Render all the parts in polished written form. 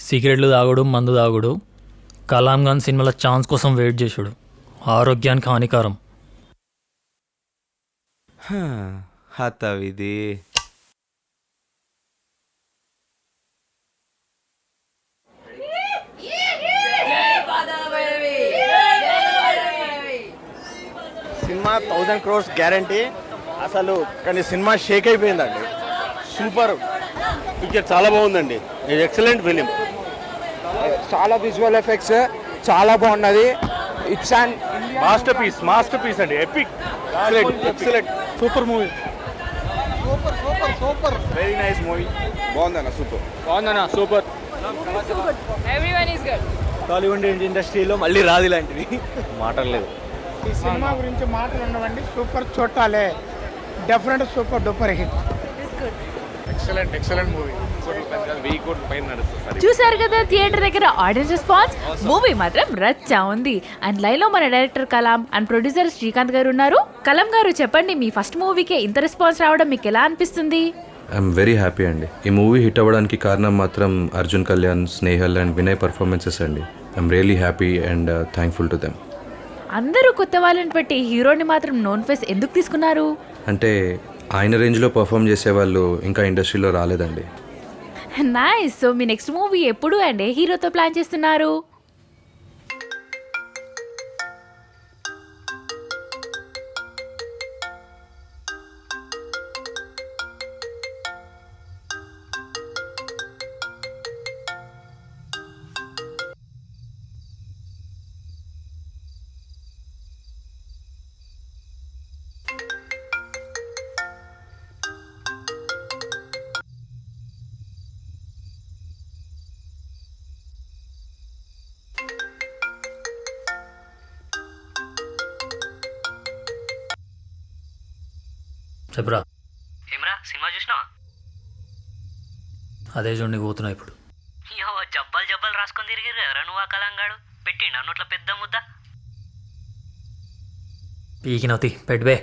సిగరెట్లు తాగుడు, మందు తాగుడు, కలాం ఖాన్ సినిమాల ఛాన్స్ కోసం వెయిట్ చేసుడు ఆరోగ్యానికి హానికారం. హతవిది. సినిమా 1000 crores గ్యారంటీ. అసలు కానీ సినిమా షేక్ అయిపోయిందండి. సూపర్ పిక్చర్, చాలా బాగుందండి. Excellent film. చాలా విజువల్ ఎఫెక్ట్స్ చాలా బాగున్నది. ఇట్స్ అన్ మాస్టర్ పీస్ అండి. Epic, excellent, super movie. Super very nice movie. బాగుందన్న, super. Everyone is good. Tollywood ఇండస్ట్రీలో మళ్ళీ రాదు ఇలాంటివి. మాటలు లేదు. ఈ సినిమా గురించి మాటలు ఉండవండి. సూపర్ చూడాలే, definite super duper hit. Excellent movie. చూసారు కదా థియేటర్ దగ్గర ఆడియన్స్ రెస్పాన్స్. మూవీ మాత్రం రచ్చా ఉంది. అండ్ లైవ్ లో మన director Kalam and producer Srikanth గారు ఉన్నారు. కలాం గారు చెప్పండి, మీ ఫస్ట్ మూవీకే ఇంత రెస్పాన్స్ రావడం మీకు ఎలా అనిపిస్తుంది? ఐఎమ్ వెరీ హ్యాపీ అండి. ఈ మూవీ హిట్ అవ్వడానికి కారణం మాత్రం అర్జున్ కళ్యాణ్, స్నేహల్ అండ్ వినయ్ పర్ఫార్మెన్సెస్ అండి. I'm really happy and thankful to them. అందరూ కొత్త వాళ్ళని పెట్టి హీరోని మాత్రం నోన్ ఫేస్ ఎందుకు తీసుకున్నారు? అంటే ఆయన రేంజ్లో పర్ఫామ్ చేసే వాళ్ళు ఇంకా ఇండస్ట్రీలో రాలేదండి. నైస్. సో మీ నెక్స్ట్ మూవీ ఎప్పుడు అండ్ ఏ హీరోతో ప్లాన్ చేస్తున్నారు? చెప్పరా. ఏమరా సినిమా చూసినావా? అదే చూడండి పోతున్నా ఇప్పుడు. జబ్బాలు రాసుకొని తిరిగిరు కదరా నువ్వు. ఆ కలంగాడు పెట్టిండు అన్నట్ల పెద్ద ముద్ద. పీకినవుతి పెట్టుబే.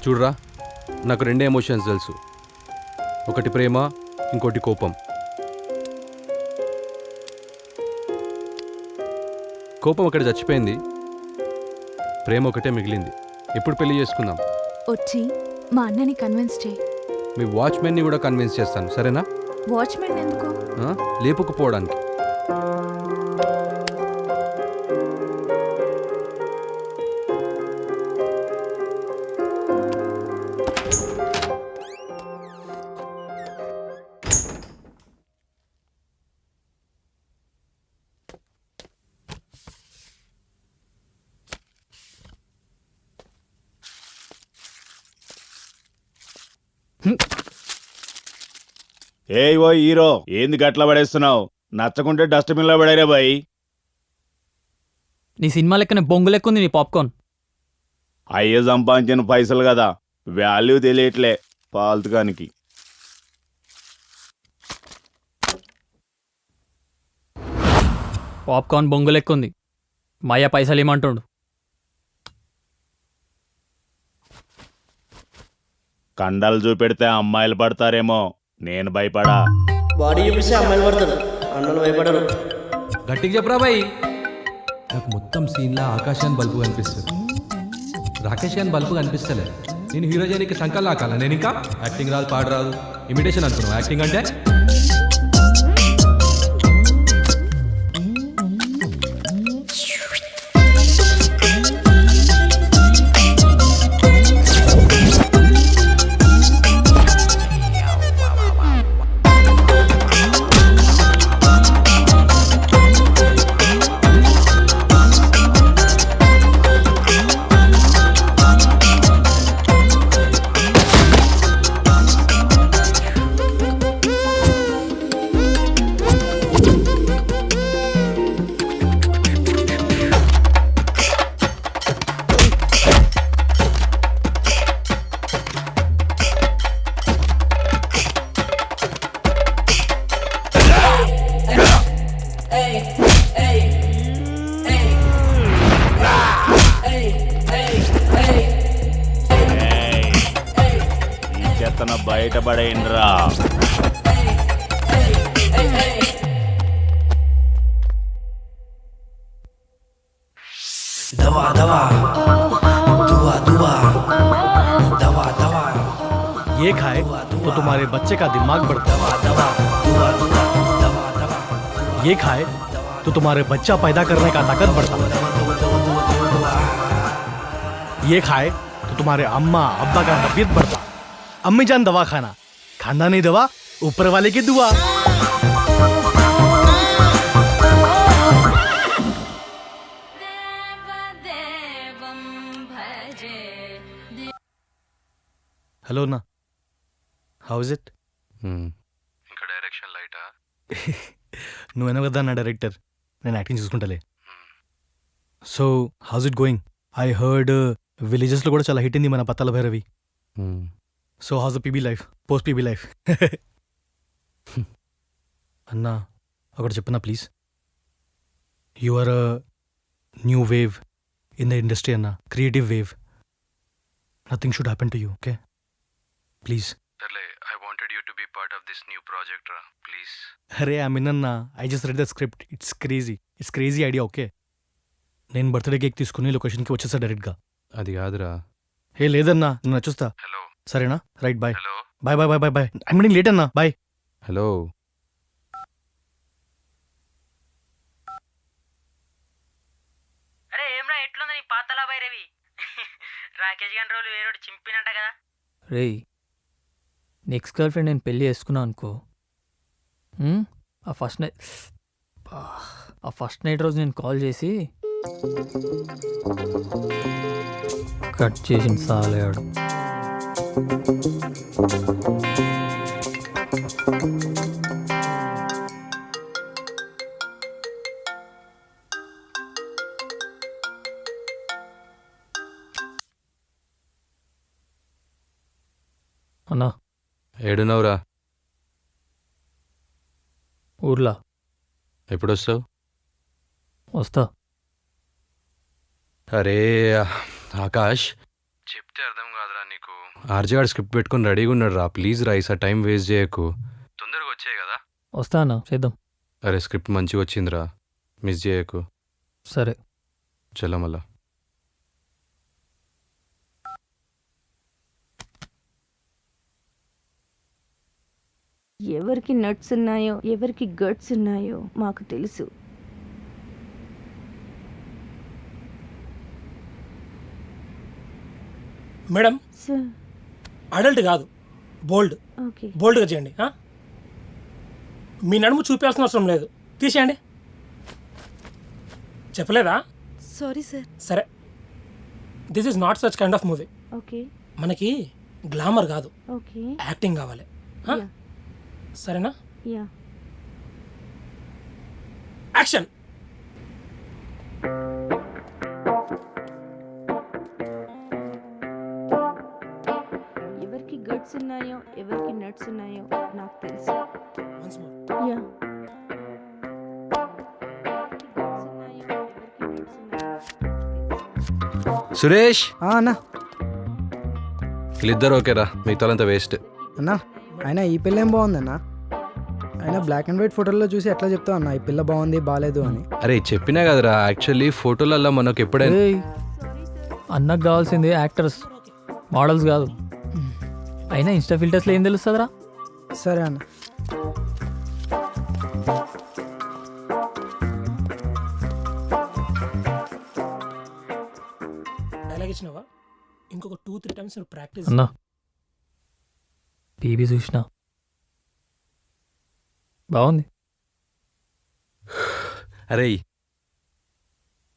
చూడరా, నాకు రెండే ఎమోషన్స్ తెలుసు. ఒకటి ప్రేమ, ఇంకోటి కోపం. కోపం ఒకటి చచ్చిపోయింది, ప్రేమ ఒకటే మిగిలింది. ఎప్పుడు పెళ్లి చేసుకుందాం? వచ్చి మా అన్నని కన్విన్స్ చేయి. మీ వాచ్మెన్ని కూడా కన్విన్స్ చేస్తాను, సరేనా? వాచ్మెన్ ఎందుకు? లేపుకుపోవడానికి. ఏయ్ ఓ హీరో, ఏంది గట్ల పడేస్తున్నావు? నచ్చకుంటే డస్ట్బిన్ లో పడేరే బాయ్. నీ సినిమా లెక్కనే బొంగు లెక్కుంది నీ పాప్కార్న్. అయ్యే సంపాదించిన పైసలు కదా, వాల్యూ తెలియట్లే పాల్తుకానికి. పాప్కార్న్ బొంగు లెక్క ఉంది. మా అయ్య పైసలు ఏమంటుండు? కండలు చూపెడితే అమ్మాయిలు పడతారేమో, నేను భయపడా. బాడీ చూపిస్తే అమ్మాయిలు పడతారు, అన్నలు భయపడరు. గట్టిగా చెప్పరా బాయ్. నాకు మొత్తం సీన్లో ఆకాశాన్ని బల్బు కనిపిస్తుంది, రాకేష్ గాని బల్బు కనిపిస్తలే. నేను హీరో చేయడానికి సంకల్ లాకాల. నేను ఇంకా యాక్టింగ్ రాదు, పాడు రాదు, ఇమిటేషన్ అనుకున్నాను. యాక్టింగ్ అంటే ఈ చెత్తన బయటపడేయండిరా. दवा दवा दुआ दुआ दवा दवा ये खाए तो तुम्हारे बच्चे का दिमाग बढ़ता है। दवा दुआ दुआ दवा दवा ये खाए तो तुम्हारे बच्चा पैदा करने का ताकत बढ़ता है। ये खाए तो तुम्हारे अम्मा अब्बा का तबीयत बढ़ता। अम्मी जान दवा खाना, खाना नहीं दवा, ऊपर वाले की दुआ। హలో నా, హౌ ఇస్ ఇట్? ఇంకా డైరెక్షన్ లైటా? నువ్వెనా కదా నా డైరెక్టర్, నేను యాక్టింగ్ చూసుకుంటాలే. So how's it going? I heard విలేజెస్లో కూడా చాలా హిట్ అయింది మన Patala Bhairavi. So how's the PB life, post PB life? అన్నా ఒకటి చెప్పనా please. You are a new wave in the industry అన్నా, creative wave. Nothing should happen to you, okay? Please. I wanted you to be part of this new project, ra. Please. అరే I mean అన్నా, I just read the script. It's crazy idea, okay? నేను birthday cake తీసుకుని లొకేషన్కి వచ్చేస్తా డైరెక్ట్గా. అది కాదురా. ఏ లేదన్నా, నేను వచ్చేస్తా. హలో. సరేనా? Right, bye. Hello. Bye bye bye bye bye. I meeting late అన్నా, బాయ్. హలో. అరే ఏమ్రా, ఎట్లుంది నీ పాతలా భైరవి? రాకేష్ గారి రోజులు వేరేడు చింపినట్ట కదా. రేయ్, నెక్స్ట్ గర్ల్ ఫ్రెండ్ నేను పెళ్ళి చేసుకున్నా అనుకో, ఆ ఫస్ట్ నైట్ రోజు నేను కాల్ చేసి కట్ చేసిన సాలేడు. అన్నా ఏడునవురా? ఊర్లా. ఎప్పుడు వస్తావు? వస్తా. అరే ఆకాష్, చెప్తే అర్థం కాదురా నీకు. ఆర్జేగాడు స్క్రిప్ట్ పెట్టుకుని రెడీగా ఉన్నాడు రా. ప్లీజ్ రా, ఈసారి టైం వేస్ట్ చేయకు. తొందరగా వచ్చాయి కదా. వస్తా అన్నా, చేద్దాం. అరే స్క్రిప్ట్ మంచిగా వచ్చిందిరా, మిస్ చేయకు. సరే. చలో మళ్ళా. ఎవరికి నట్స్ ఉన్నాయో ఎవరికి గట్స్ ఉన్నాయో మాకు తెలుసు. మేడం, సార్ అడల్ట్ కాదు, బోల్డ్. ఓకే, బోల్డ్గా చేయండి. మీ నడుము చూపించాల్సిన అవసరం లేదు, తీసేయండి. చెప్పలేదా? Sorry sir. సరే, this is not such kind of movie. Okay, మనకి గ్లామర్ కాదు, ఓకే, యాక్టింగ్ కావాలి. యా, సరేనా? యా. యాక్షన్. ఎవరికి గట్స్ ఉన్నాయో ఎవరికి నట్స్ ఉన్నాయో నాకు తెలుసు. Once more. యా. సురేష్ అన్నా వీళ్ళిద్దరు ఓకేరా మిగతాలంతా వేస్ట్. అన్నా అయినా ఈ పిల్ల ఏం బాగుందన్నా? అయినా బ్లాక్ అండ్ వైట్ ఫోటోల్లో చూసి ఎట్లా చెప్తావు అన్న ఈ పిల్ల బాగుంది బాగాలేదు అని? అరే చెప్పినా కదరా, యాక్చువల్లీ ఫోటోలలో మనకు ఎప్పుడైనా ఏయ్, అన్నకు కావాల్సింది యాక్టర్స్, మోడల్స్ కాదు. అయినా ఇన్స్టా ఫిల్టర్స్లో ఏం తెలుస్తుందిరా? సరే అన్న. డైలాగ్ ఇచ్చినావా? ఇంకొక 2-3 టైమ్స్ ప్రాక్టీస్. అన్నా బీబీ చూసిన బాగుంది. అరే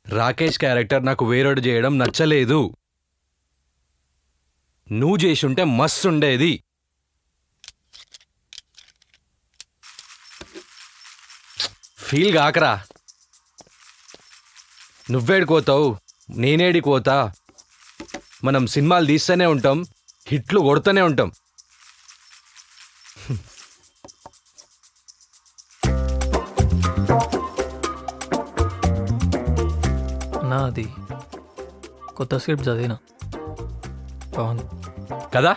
రాకేష్ క్యారెక్టర్ నాకు వేరేడు చేయడం నచ్చలేదు. నువ్వు చేసుంటే మస్తు ఉండేది. ఫీల్ కాకరా. నువ్వేడిపోతావు, నేనేడిపోతా. మనం సినిమాలు తీస్తూనే ఉంటాం, హిట్లు కొడుతూనే ఉంటాం. అన్నా అది కొత్త స్క్రిప్ట్ చదివినా బాగుంది కదా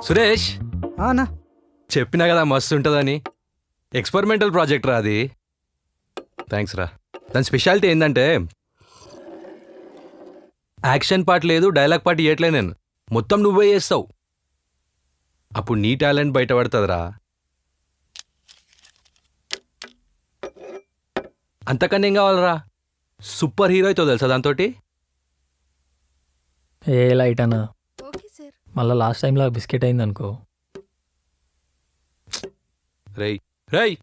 సురేష్? అన్నా చెప్పినా కదా మస్తు ఉంటుందని. ఎక్స్పెరిమెంటల్ ప్రాజెక్ట్ రా అది. థ్యాంక్స్ రా. దాని స్పెషాలిటీ ఏంటంటే యాక్షన్ పార్ట్ లేదు, డైలాగ్ పార్ట్ ఇవ్వట్లే నేను, మొత్తం నువ్వే చేస్తావు. అప్పుడు నీ టాలెంట్ బయటపడుతుందిరా. అంతకన్నా ఏం కావాలరా? సూపర్ హీరో అవుతావు తెలుసా దాంతో. ఏ లైట్ అన్నా, మళ్ళీ లాస్ట్ టైంలో బిస్కెట్ అయింది అనుకో. రేయ్ రేయ్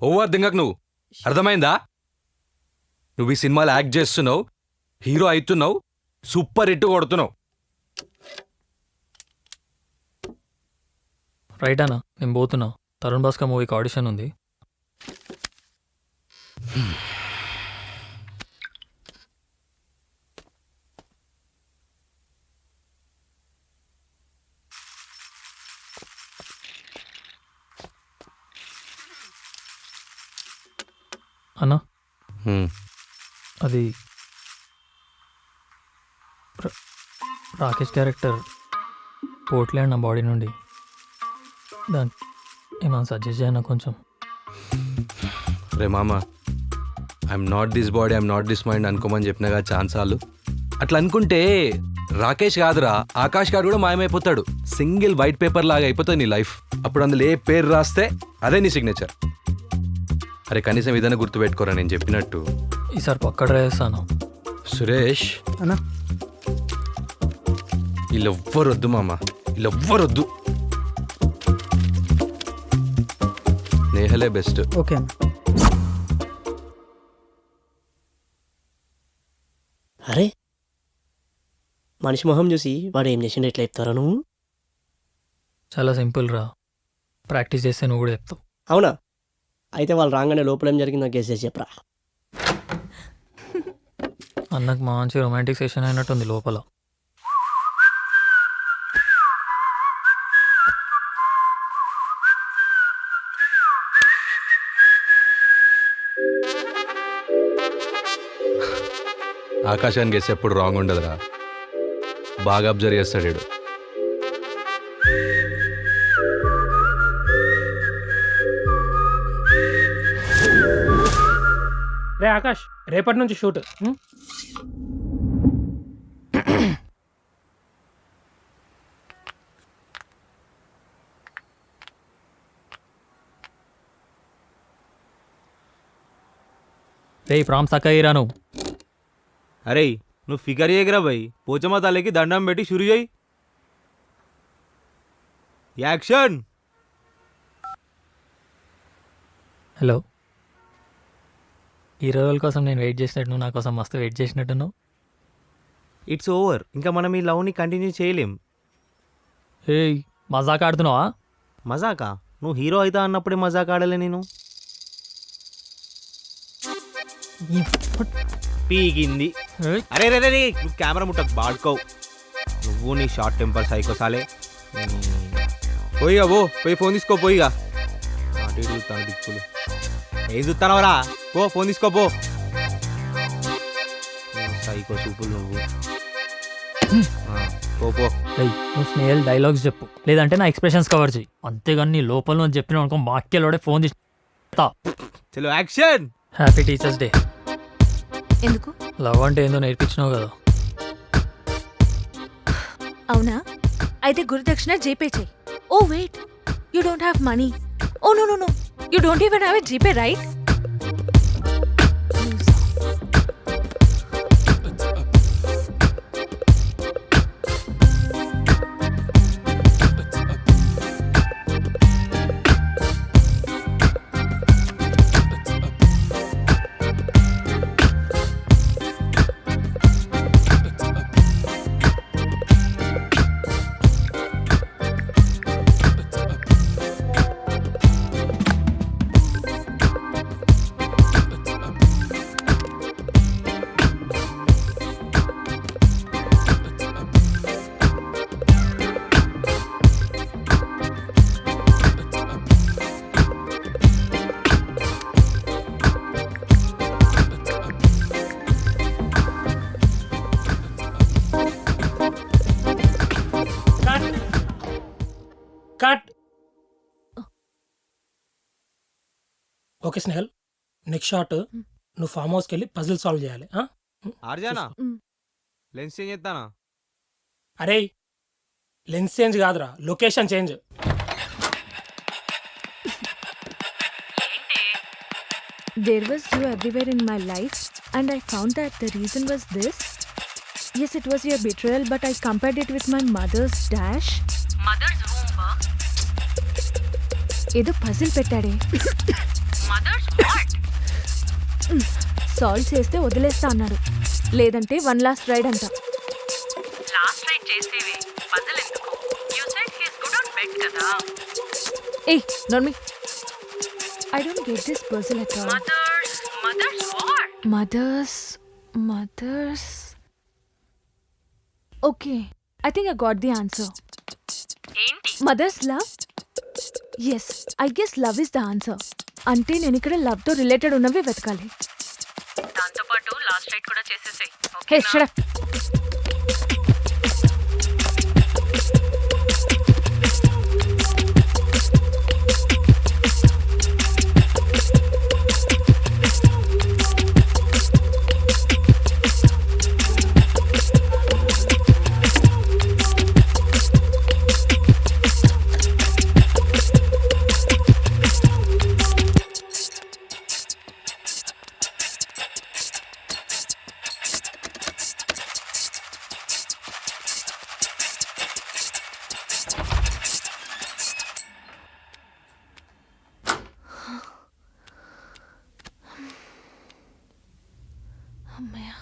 ఓవర్ దింగకు నువ్వు, అర్థమైందా? నువ్వు ఈ సినిమాలో యాక్ట్ చేస్తున్నావు, హీరో అవుతున్నావు, సూపర్ హిట్ కొడుతున్నావు. రైట్ అన్నా, నేను పోతున్నా. తరుణ్ భాస్కర్ మూవీకి ఆడిషన్ ఉంది. అన్నా అది రాకేష్ క్యారెక్టర్ పోట్లే అన్న బాడీ నుండి, దానికి ఏమైనా సజెస్ట్ చేయనా కొంచెం? రే మామ, I'm not this body, I'm not this mind అనుకోమని చెప్పినగా ఛాన్సాలు. అట్లా అనుకుంటే రాకేష్ కాదురా, ఆకాష్ గారు కూడా మాయమైపోతాడు. సింగిల్ వైట్ పేపర్ లాగా అయిపోతుంది నీ లైఫ్. అప్పుడు అందులో ఏ పేరు రాస్తే అదే నీ సిగ్నేచర్. అరే కనీసం ఏదైనా గుర్తుపెట్టుకోరా నేను చెప్పినట్టు. ఈసారి పక్క ట్రై చేస్తాను. సురేష్ అన్నా వీళ్ళెవ్వరొద్దు మామ, వీళ్ళెవ్వరొద్దు. నేహలే బెస్ట్. ఓకే అన్న. అరే మనిషి మొహం చూసి వాడు ఏం చేసిండు ఎట్లా చెప్తారా నువ్వు? చాలా సింపుల్ రా, ప్రాక్టీస్ చేస్తే నువ్వు కూడా చెప్తావు. అవునా? అయితే వాళ్ళు రాగానే లోపల ఏం జరిగిందో గెస్ చేసి చెప్పరా. అన్నకు మంచి రొమాంటిక్ సెషన్ అయినట్టుంది లోపల. ఆకాశానికి గెస్ ఎప్పుడు రాంగ్ ఉండదురా, బాగా అబ్జర్వ్ చేస్తాడు వీడు. రే ఆకాష్, రేపటి నుంచి షూట్. రే ప్రామ్స్ అక్కయ్యరా నువ్వు. అరే నువ్వు ఫిగర్ చేయగరా భయ్, పోచమ్మ తల్లికి దండం పెట్టి షురు చేయి. యాక్షన్. హలో, హీరో రోల్ కోసం నేను వెయిట్ చేసినట్టు నువ్వు నా కోసం మస్తు వెయిట్ చేసినట్టు నువ్వు. ఇట్స్ ఓవర్, ఇంకా మనం ఈ లవ్ని కంటిన్యూ చేయలేం. ఏయ్ మజాక్ ఆడుతున్నావా? మజాకా? నువ్వు హీరో అవుతా అన్నప్పుడే మజాక్ ఆడలే నేను. పీగింది. అరే రే రే, నువ్వు కెమెరా ముట్టకు, బాడుకోవు నువ్వు, నీ షార్ట్ టెంపర్ సైకోసాలే. పోయిగా పో, పోయి ఫోన్ తీసుకో. పోయిగా అటు ఇటు చూస్తాను దిక్కులు. ఏం చూస్తానవరా? పో ఫోన్ తీసుకోపో. సైకో సూపులు నువ్వు. పో ఏయ్, నువ్వు స్నేహల్ డైలాగ్స్ చెప్పు, లేదంటే నా ఎక్స్ప్రెషన్స్ కవర్ చేయి. అంతేగాని నీ లోపల నుంచి చెప్పిన అనుకో మాక్యలోడే ఫోన్ తీసి చలో యాక్షన్. Happy teachers day. ఎందుకు? లవ్ అంటే ఏందో నేర్పించినావు కదా. అవునా? అయితే గురుదక్షిణ జీపే చెయ్యి. Oh wait, you don't have money. Oh no no no, you don't even have a GPay right? Cut. Okay Snehal, next shot నువ్వు ఫామ్ హౌస్కి వెళ్ళి పజిల్ సాల్వ్ చేయాలి. ఆర్జానా లెన్స్ చేంజ్ చేస్తానా? అరే లెన్స్ చేంజ్ కాదురా, location change. There was you everywhere in my life, and I found that the reason was this. Yes, it was your betrayal, but I compared it with my mother's dash. Mother's room ఏదో puzzle పెట్టాడే. Mother's what? Solve చేస్తే వదిలేస్తా అన్నాడు, లేదంటే one last ride అంట. Last rite చేసేవి puzzle ఎందుకు? You said he is good on bed కదా. ఏయ్ నోర్మి, I don't get this puzzle at all. Mothers what? Mothers. Okay, I think I got the answer. ఏంటి? Mother's love? Yes, I guess love is the answer. అంటే నేను ఇక్కడ love తో related ఉన్నవి వెతకాలి. దాంతో పాటు లాస్ట్ రైట్ కూడా చేసేసాయి. హే షట్ అప్. అమ్మయ్య.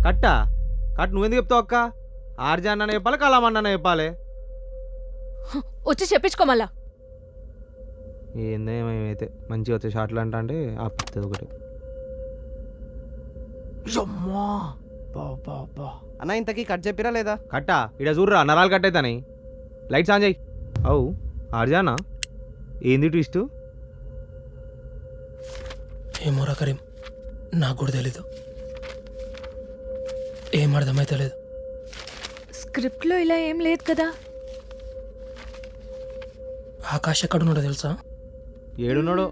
కట్టా కట్ నువ్వెందుకు చెప్తావు అక్క? ఆర్జాన్ అన్న చెప్పాలి, కలామన్న చెప్పాలి. వచ్చి చెప్పించుకో మళ్ళా. ఏందే మేమైతే మంచిగా వచ్చే షాట్లు అంటే ఆపిస్తుంది ఒకటి. అన్న ఇంతకీ కట్ చెప్పిరా లేదా? కట్టా ఇడ చూడరా నరాలు కట్ అవుతాని. లైట్స్ ఆన్ చేయి. అవు ఆర్జానా ఏంది ట్విస్ట్? ఏమోరా కరీం, నాకు కూడా తెలీదు. ఏం అర్థమైతే లేదు. స్క్రిప్ట్లో ఇలా ఏం లేదు కదా. ఆకాష్ ఎక్కడున్నాడో తెలుసా? ఏడున్నాడో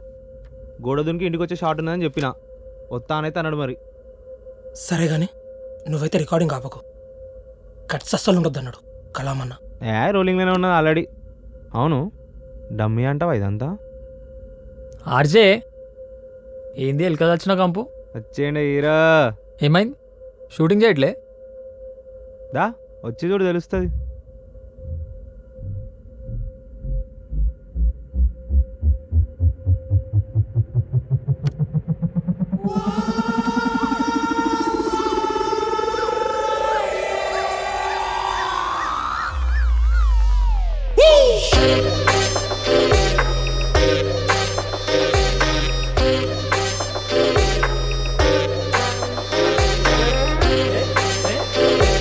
గోడ దునికి ఇంటికి వచ్చే షార్ట్ ఉన్నదని చెప్పిన. వస్తా అనైతే అన్నాడు మరి. సరే కానీ నువ్వైతే రికార్డింగ్ ఆపకు. కట్స్ అస్సలు ఉండొద్దు అన్నాడు కలామన్న. రోలింగ్లోనే ఉన్నది ఆల్రెడీ. అవును డమ్మీ అంటావా ఇదంతా? ఆర్జే ఏంది ఎల్క వచ్చిన కంపు? వచ్చేయండి హీరో. ఏమైంది? షూటింగ్ చేయట్లే? దా వచ్చి చూడు తెలుస్తుంది.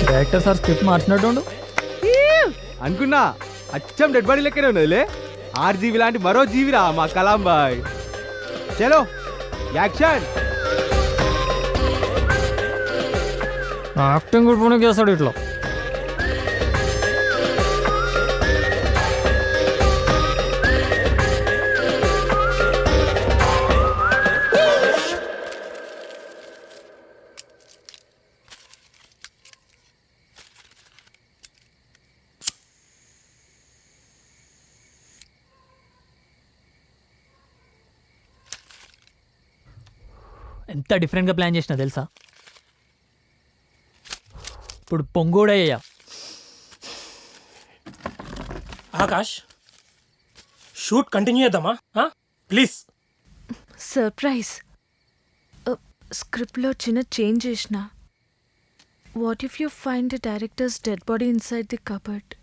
డైరెక్టర్ సార్ స్క్రిప్ట్ మార్చినట్టు అనుకున్నా అచ్చం డెడ్ బాడీ లెక్కనే ఉన్నదిలే. 6 జీబీ లాంటి మరో జీవిరా మా కలాం బాయ్. చలో యాక్షన్. యాక్టింగ్ కూడా పోనీ చేస్తాడు ఇట్లా. ఎంత డిఫరెంట్గా ప్లాన్ చేసినా తెలుసా? ఇప్పుడు పొంగోడయ్యా. ఆకాష్, షూట్ కంటిన్యూ చేద్దామా ప్లీజ్? సర్ప్రైజ్. స్క్రిప్ట్లో చిన్న చేంజ్ చేసిన. What if you find the directors dead body inside the cupboard?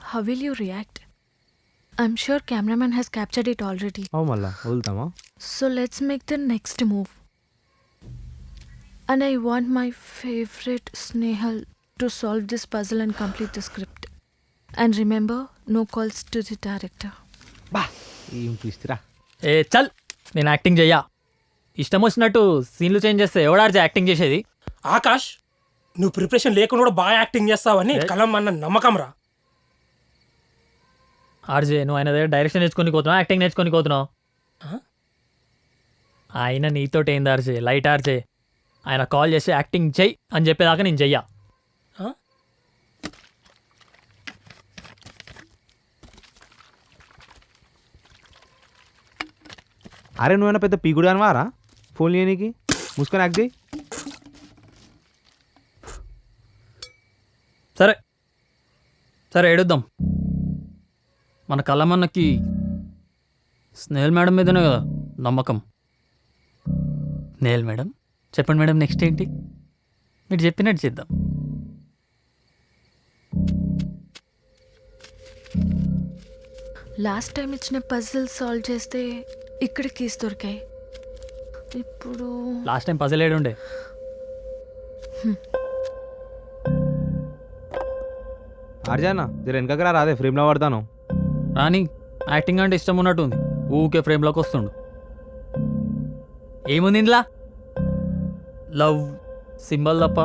How will you react? I'm sure cameraman has captured it already. అవు మళ్ళా వదులుతామా? So let's make the next move. And I want my favorite Snehal to solve this puzzle and complete the script. And remember, no calls to the director. బా ఏం ట్విస్ట్రా. ఏ చల్, నేను acting చెయ్యా. ఇష్టం వచ్చినట్టు సీన్లు change చేస్తే ఎవడార్జే యాక్టింగ్ చేసేది? ఆకాష్, నువ్వు ప్రిపరేషన్ లేకుండా కూడా బాగా యాక్టింగ్ చేస్తావని కలం అన్న నమ్మకం రా. ఆర్జే నువ్వు ఆయన దగ్గర డైరెక్షన్ నేర్చుకొని పోతున్నావు, యాక్టింగ్ నేర్చుకొని పోతున్నావు. ఆయన నీతోటి ఏంది ఆర్జే? Light RJ. ఆయన కాల్ చేసి యాక్టింగ్ చెయ్యి అని చెప్పేదాకా నేను చెయ్యా. అరే నువ్వైనా పెద్ద పీగుడు అనవారా ఫోన్ చేయనీకి? మూసుకొని యాక్ట్ చేయి. సరే సరే ఏడుద్దాం. మన కళ్ళమన్నకి స్నేహల్ మేడం మీదనే కదా నమ్మకం. స్నేహల్ మేడం చెప్పండి మేడం, నెక్స్ట్ ఏంటి? మీరు చెప్పినట్టు చేద్దాం. లాస్ట్ టైం ఇచ్చిన పజిల్ సాల్వ్ చేస్తే ఇక్కడ కీస్ దొరికాయి. ఇప్పుడు లాస్ట్ టైం పజిల్ ఏడుండే? అర్జానా జర వెనకరా రాదే, ఫ్రేమ్లో పడతాను. రాని, యాక్టింగ్ అంటే ఇష్టం ఉన్నట్టు ఉంది. ఊకే ఫ్రేమ్లోకి వస్తుండు. ఏముంది ఇందులో? లవ్ సింబల్ తప్ప.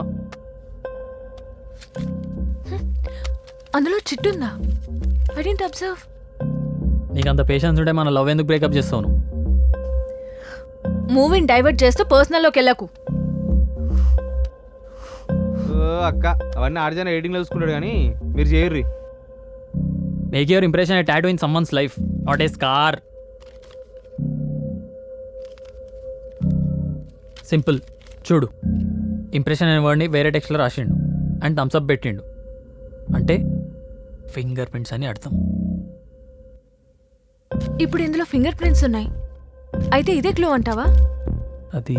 అందులో చిట్టుందా? I dent observe. నీకు అంత పేషెన్స్ ఉంటే మన లవ్ ఎందుకు బ్రేకప్ చేస్తావు? మూవీని డైవర్ట్ చేస్తూ పర్సనల్లోకి వెళ్ళకు. అక్క అవన్నీ అర్జానా ఎడిటింగ్లో చూసుకుంటాడు కానీ మీరు చేయర్రి. Make your impression a tattoo in someone's life, not a scar. Simple. చూడు, ఇంప్రెషన్ అనే వర్డ్ని వేరే టెక్స్ట్లో రాసిండు అండ్ థమ్స్అప్ పెట్టిండు అంటే ఫింగర్ ప్రింట్స్ అని అర్థం. ఇప్పుడు ఇందులో ఫింగర్ ప్రింట్స్ ఉన్నాయి. అయితే ఇదే క్లూ అంటావా? అది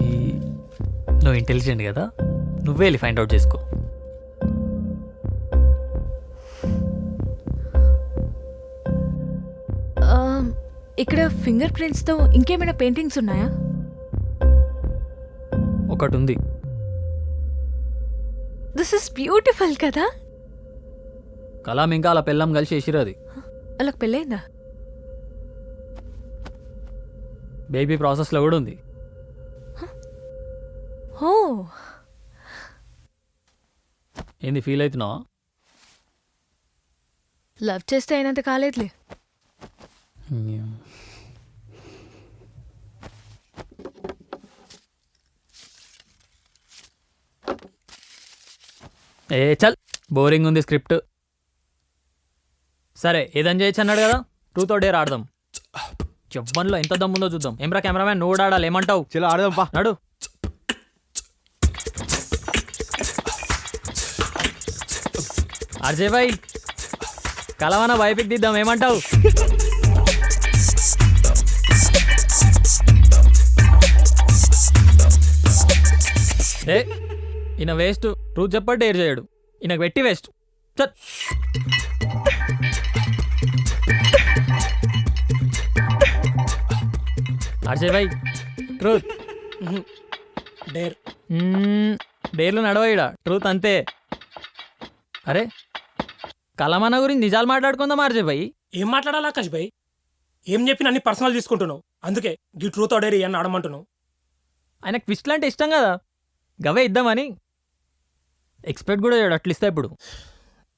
నువ్వు ఇంటెలిజెంట్ కదా, నువ్వే వెళ్ళి ఫైండ్ అవుట్ చేసుకో. ఇక్కడ ఫింగర్ ప్రింట్స్తో ఇంకేమైనా పెయింటింగ్స్ ఉన్నాయా? ఒకటి ఉంది. దిస్ ఇస్ బ్యూటిఫుల్ కదా. కలాం ఇంకా అలా పెళ్ళం కలిసి వేసిరు అది. వాళ్ళకి పెళ్ళైందా? బేబీ ప్రాసెస్లో కూడా ఉంది. ఓ, ఏంది ఫీల్ అవుతున్నావా? లవ్ చేస్తే అయినంత కాలేదులే. ఏ చల్, బోరింగ్ ఉంది స్క్రిప్ట్. సరే ఏదని చేయొచ్చు అన్నాడు కదా, ట్రూత్ ఆర్ డేర్ ఆడదాం. చెప్పన్లో ఎంత దమ్ముందో చూద్దాం. ఏమ్రా కెమెరామ్యాన్, నువ్వు కూడా ఆడాలి, ఏమంటావు? చలో ఆడదాం పా. నడు. అర్జయ్ భాయ్, కలవన బయోపిక్ దిద్దాం, ఏమంటావు? ఏ ఈయన వేస్ట్, ట్రూత్ చెప్ప డేర్ చేయడు, ఈయనకు పెట్టి వేస్ట్. చల్. అర్జయ్ భాయ్, ట్రూత్ డేర్. డేర్లు నడవయిడా, ట్రూత్ అంతే. అరే కలమన్న గురించి నిజాలు మాట్లాడుకుందాం అర్జయ్ భాయ్. ఏం మాట్లాడాలి ఆకాష్ భాయ్? ఏం చెప్పిన అన్ని పర్సనల్ తీసుకుంటున్నావు, అందుకే ఈ ట్రూత్ ఆర్ డేర్ అని ఆడమంటున్నావు. ఆయనకు ట్విస్ట్లు అంటే ఇష్టం కదా, గవే ఇద్దామని. ఎక్స్పెక్ట్ కూడా చేయడు, అట్లా ఇస్తా. ఇప్పుడు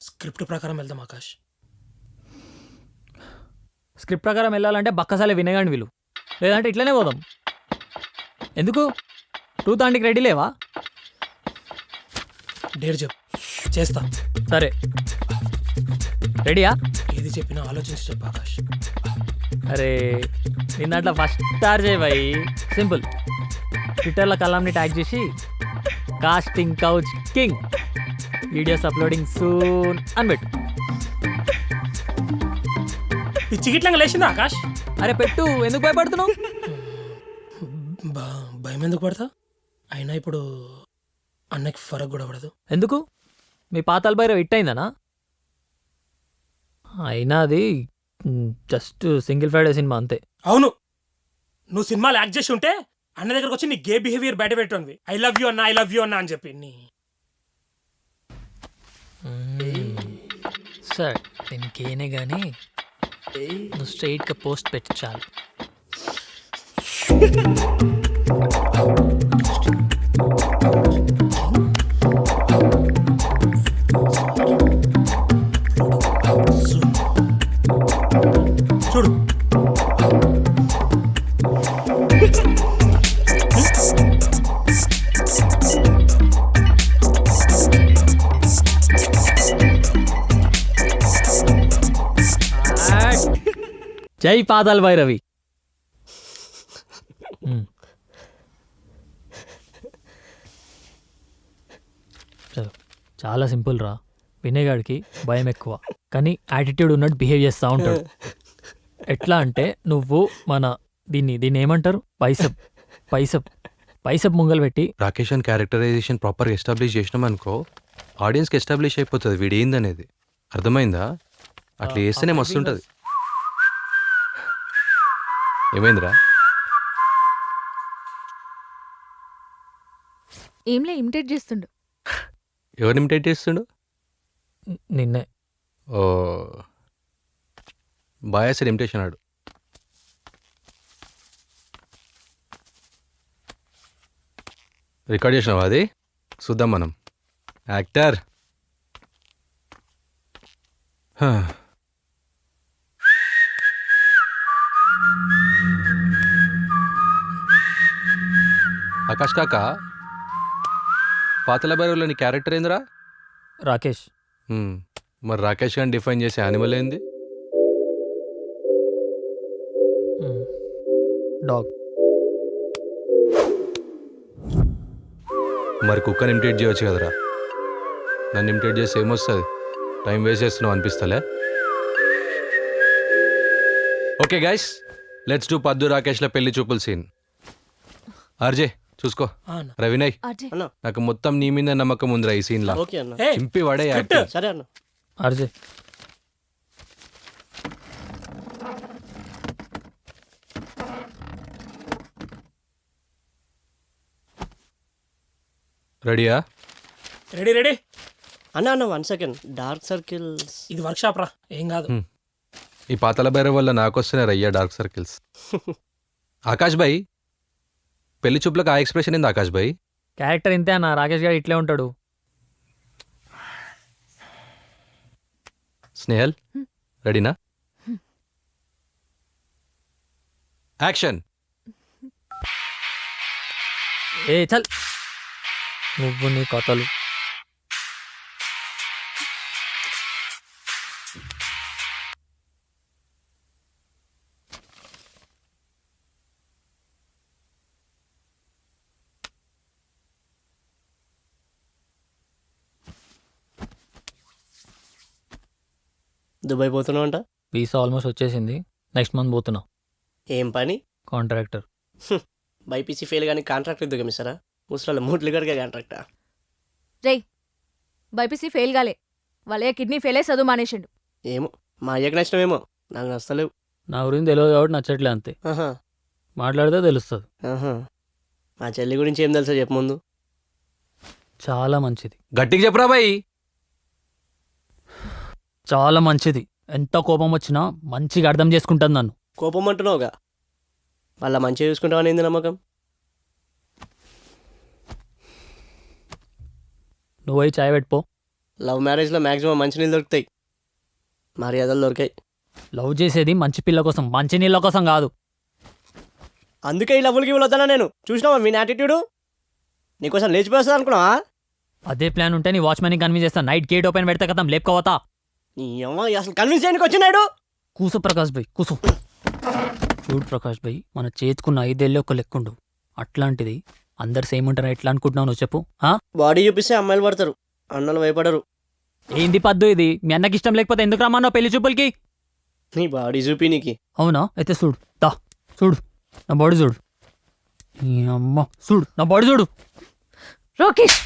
స్క్రిప్ట్ ప్రకారం వెళ్దాం ఆకాష్. స్క్రిప్ట్ ప్రకారం వెళ్ళాలంటే బక్కసాలే వినగాండి వీళ్ళు, లేదంటే ఇట్లనే పోదాం. ఎందుకు ట్రూత్ ఆంటీకి రెడీ లేవా? డేర్ చెప్పు, చేస్తా. సరే రెడీయా? ఏది చెప్పినా ఆలోచించి చెప్పు ఆకాష్. అరే నిన్న అట్లా ఫస్ట్ అర్జయ్ భాయ్ సింపుల్, ట్విట్టర్లో కలాంని ట్యాగ్ చేసి casting couch king, videos uploading soon అని పెట్టు. పిచ్చి గిట్లంగా లేచిందా ఆకాష్? అరే పెట్టు, ఎందుకు భయపడుతున్నావు? భయం ఎందుకు పడతా? అయినా ఇప్పుడు అన్నకి ఫరక్ కూడా పడదు. ఎందుకు? మీ పాతాల భైరవ్ హిట్ అయిందనా? అయినా అది జస్ట్ సింగిల్ ఫ్రైడే సినిమా అంతే. అవును, నువ్వు సినిమాలు యాక్ట్ చేసి ఉంటే అన్న దగ్గరకు వచ్చి నీ గే బిహేవియర్ బయట పెట్టుంది. ఐ లవ్ యూ అన్నా, ఐ లవ్ యూ అన్నా అని చెప్పి. సార్ దీనికేనే కానీ నువ్వు స్ట్రైట్గా పోస్ట్ పెట్టి చాలు. చూడు జై పాతాల్ భైరవి. చాలా సింపుల్ రా. వినేగాడికి భయం ఎక్కువ, కానీ యాటిట్యూడ్ ఉన్నట్టు బిహేవ్ చేస్తూ ఉంటాడు. ఎట్లా అంటే నువ్వు మన దీన్ని ఏమంటారు, పైసప్ పైసప్ పైసప్ ముంగలు పెట్టి రాకేష్ అని క్యారెక్టరైజేషన్ ప్రాపర్గా ఎస్టాబ్లిష్ చేసినాం అనుకో, ఆడియన్స్కి ఎస్టాబ్లిష్ అయిపోతుంది వీడు ఏందనేది. అర్థమైందా? అట్లా చేస్తేనే మస్తు ఉంటుంది. ఏమైందిరా? ఏంలే, ఇమిటేట్ చేస్తుండు. ఎవరిని ఇమిటేట్ చేస్తుండు? నిన్నే. ఓ బాయాసర్ ఇమిటేషన్ ఆడు. రికార్డ్ చేసినావా అది? చూద్దాం మనం. యాక్టర్ ఆకాష్ కాక, పాతల భైరవులో నీ క్యారెక్టర్ ఏందిరా? రాకేష్. మరి రాకేష్ గారిని డిఫైన్ చేసే యానిమల్ ఏంది? డాగ్. మరి కుక్కని ఇమిటేట్ చేయవచ్చు కదరా. నన్ను ఇమిటేట్ చేస్తే ఏమొస్తుంది? టైం వేస్ట్ చేస్తున్నావు అనిపిస్తలే. ఓకే గైస్, లెట్స్ డూ పద్దు రాకేష్ల పెళ్లి చూపుల సీన్. ఆర్జే చూసుకో. రవినయ్, నాకు మొత్తం నీ మీద నమ్మకం ఉందిరా ఈ సీన్ లా. చింపి వాడే యాక్టర్. సరే అన్న. ఆర్జే రెడీయా? Ready ready. అన్న అన్న 1 సెకండ్. డార్క్ సర్కిల్స్ ఇది వర్క్ షాప్ రా, ఏం కాదు. ఈ పాతల బైర వల్ల నాకు వస్తున్నాయి రయ్యా డార్క్ సర్కిల్స్. ఆకాష్ భాయ్, పెళ్లి చూపులకు ఆ ఎక్స్ప్రెషన్ ఏంది ఆకాష్ భాయ్? క్యారెక్టర్ ఇంతే అన్న, రాకేష్ గారు ఇట్లే ఉంటాడు. స్నేహల్ రెడీనా? యాక్షన్. ఏ చల్, నువ్వు నీ కథలు. దుబాయ్ పోతున్నావు అంట? వీసా ఆల్మోస్ట్ వచ్చేసింది, నెక్స్ట్ మంత్ పోతున్నా. ఏం పని? కాంట్రాక్టర్. బైపీసీ ఫెయిల్ కానీ కాంట్రాక్ట్ ఉద్యోగం ఇస్తారా? ముసలాళ్ళ మూట్లు గడిగా కాంట్రాక్టా? రేయ్ బైపీసీ ఫెయిల్ కాలే, వాళ్ళ కిడ్నీ ఫెయిల్ అయ్యి చదువు మానేసిండు. ఏమో, మా అయ్యకి నచ్చినవేమో, నాకు నచ్చలేవు. నా గురించి తెలియదు కాబట్టి నచ్చట్లే అంతే. మాట్లాడితే తెలుస్తుంది. మా చెల్లి గురించి ఏం తెలుసా చెప్పు ముందు. చాలా మంచిది. గట్టిగా చెప్పరా బాయ్. చాలా మంచిది. ఎంత కోపం వచ్చినా మంచిగా అర్థం చేసుకుంటుంది నన్ను. కోపం అంటున్నావుగా, వాళ్ళ మంచిగా చూసుకుంటామని ఏంది నమ్మకం? నువ్వు పోయి చాయ్ పెట్టుకో. లవ్ మ్యారేజ్లో మ్యాక్సిమం మంచినీళ్ళు దొరుకుతాయి, మర్యాదలు దొరికాయి. లవ్ చేసేది మంచి పిల్ల కోసం, మంచి నీళ్ళ కోసం కాదు. అందుకే ఈ లవ్వులకి ఇవ్వలు వద్దనా నేను. చూసినావా మీ యాటిట్యూడు? నీకోసం లేచిపోతుంది అనుకున్నావా? అదే ప్లాన్ ఉంటే నీ వాచ్మెన్ కన్విన్స్ చేస్తా. నైట్ గేట్ ఓపెన్ పెడితే కదా లేపుకోవతా. నీ అమ్మ అసలు కన్విన్స్ చేయడానికి వచ్చినాడు. కూసు ప్రకాష్ భాయ్, కూసు. చూడు ప్రకాష్ భాయ్, మన చేతుకున్న 5 ఏళ్ళే ఒక లెక్కుండు. అట్లాంటిది అందరు సేమ్ ఉంటారా ఎట్లా అనుకుంటున్నావు నువ్వు చెప్పు? బాడీ చూపిస్తే అమ్మాయిలు పడతారు, అన్నలు భయపడరు. ఏంది పద్దు ఇది? మీ అన్నకి ఇష్టం లేకపోతే ఎందుకు రమ్మన్నావు పెళ్లి చూపులకి? నీ బాడీ చూపి నీకు. అవునా? అయితే చూడు, దా చూడు నా బాడీ చూడు. నీ అమ్మ చూడు నా బాడీ చూడు. రాకేష్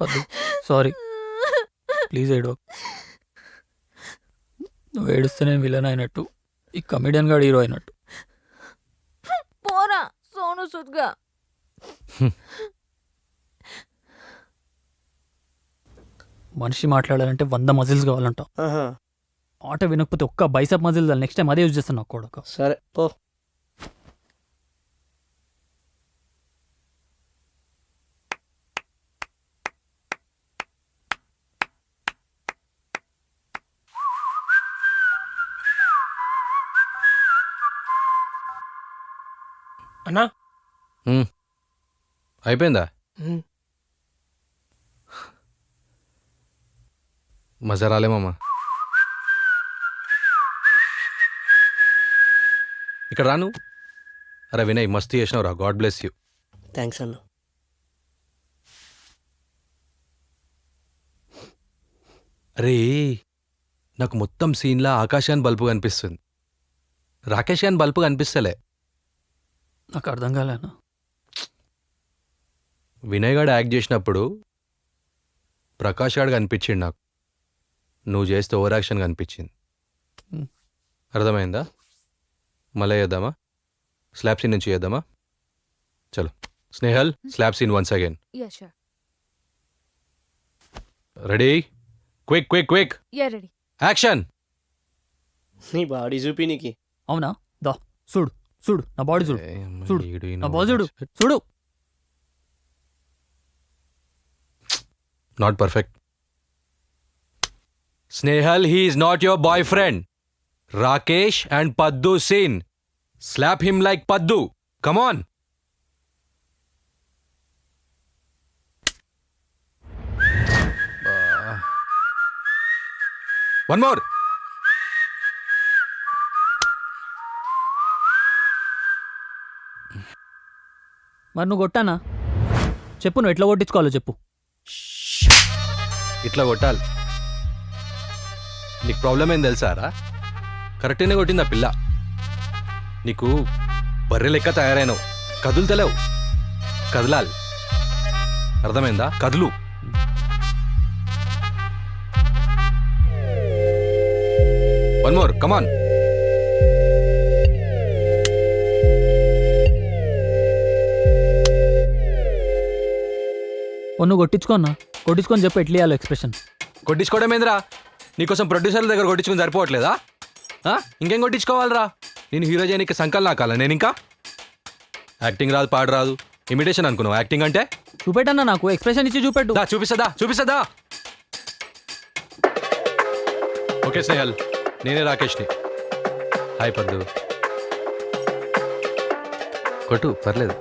పద్దు సారీ, ప్లీజ్ ఏడో. నువ్వు ఏడుస్తే నేను విలన్ అయినట్టు, ఈ కమెడియన్ గాడు హీరో అయినట్టు. పోరా సోను సుద్గా. మనిషి మాట్లాడాలంటే 100 మజిల్స్ కావాలంట. ఆట వినకపోతే ఒక్క బైసప్ మజిల్ నెక్స్ట్ టైం అదే యూజ్ చేస్తాను నాకు కూడా. సరే పో. అన్నా అయిపోయిందా? మజా రాలేమమ్మా. ఇక్కడ రాను. అరే వినయ్, మస్తు చేసినావు రా. God bless you. థ్యాంక్స్ అన్న. అరే నాకు మొత్తం సీన్లా ఆకాశాన్ని బల్బు కనిపిస్తుంది, రాకేష్ గాని బల్బు కనిపిస్తలే. నాకు అర్థం కాలేనా? వినయ్ గాడు యాక్ట్ చేసినప్పుడు ప్రకాష్ గాడు కనిపించిండు నాకు, నువ్వు చేస్తే ఓవర్ యాక్షన్ కనిపించింది. అర్థమైందా? మళ్ళీ చేద్దామా? స్లాబ్ సీన్ నుంచి చేద్దామా? చలో Snehal, slab scene once again. Ready? Quick quick quick, action. నీ బాడీ చూపి నీకు. అవునా? దా చూడు చూడు నా బాడీ చూడు. చూడు నా బాడీ చూడు. చూడు. Not perfect. Snehal, he is not your boyfriend. Rakesh and Paddu scene. Slap him like Paddu. Come on. One more. మరి నువ్వు కొట్టానా? చెప్పు, నువ్వు ఎట్లా కొట్టించుకోవాలో చెప్పు. ఇట్లా కొట్టాలి. నీకు ప్రాబ్లం ఏం తెలుసారా? కరెక్ట్గానే కొట్టింది ఆ పిల్ల. నీకు బర్రె లెక్క తయారైనవు, కదులుతలేవు. కదలాలి, అర్థమైందా? కదులు. వన్ మోర్ కమాన్. నువ్వు కొట్టించుకోన్నా, కొట్టించుకొని చెప్పు ఎట్లా ఇవ్వాలి ఎక్స్ప్రెషన్. కొట్టించుకోవడం ఏంద్రా, నీకోసం ప్రొడ్యూసర్ల దగ్గర కొట్టించుకుని సరిపోవట్లేదా? ఇంకేం కొట్టించుకోవాలరా? నేను హీరో చేయడానికి సంకల్ నాకాలా నేను? ఇంకా యాక్టింగ్ రాదు, పాడు రాదు, ఇమిటేషన్ అనుకున్నావు యాక్టింగ్ అంటే? చూపెట్టన్నా, నాకు ఎక్స్ప్రెషన్ ఇచ్చి చూపెట్టు. చూపిస్తుందా? ఓకే స్నేహల్, నేనే రాకేష్ని. హాయ్ పద్దు. కొట్టు, పర్లేదు.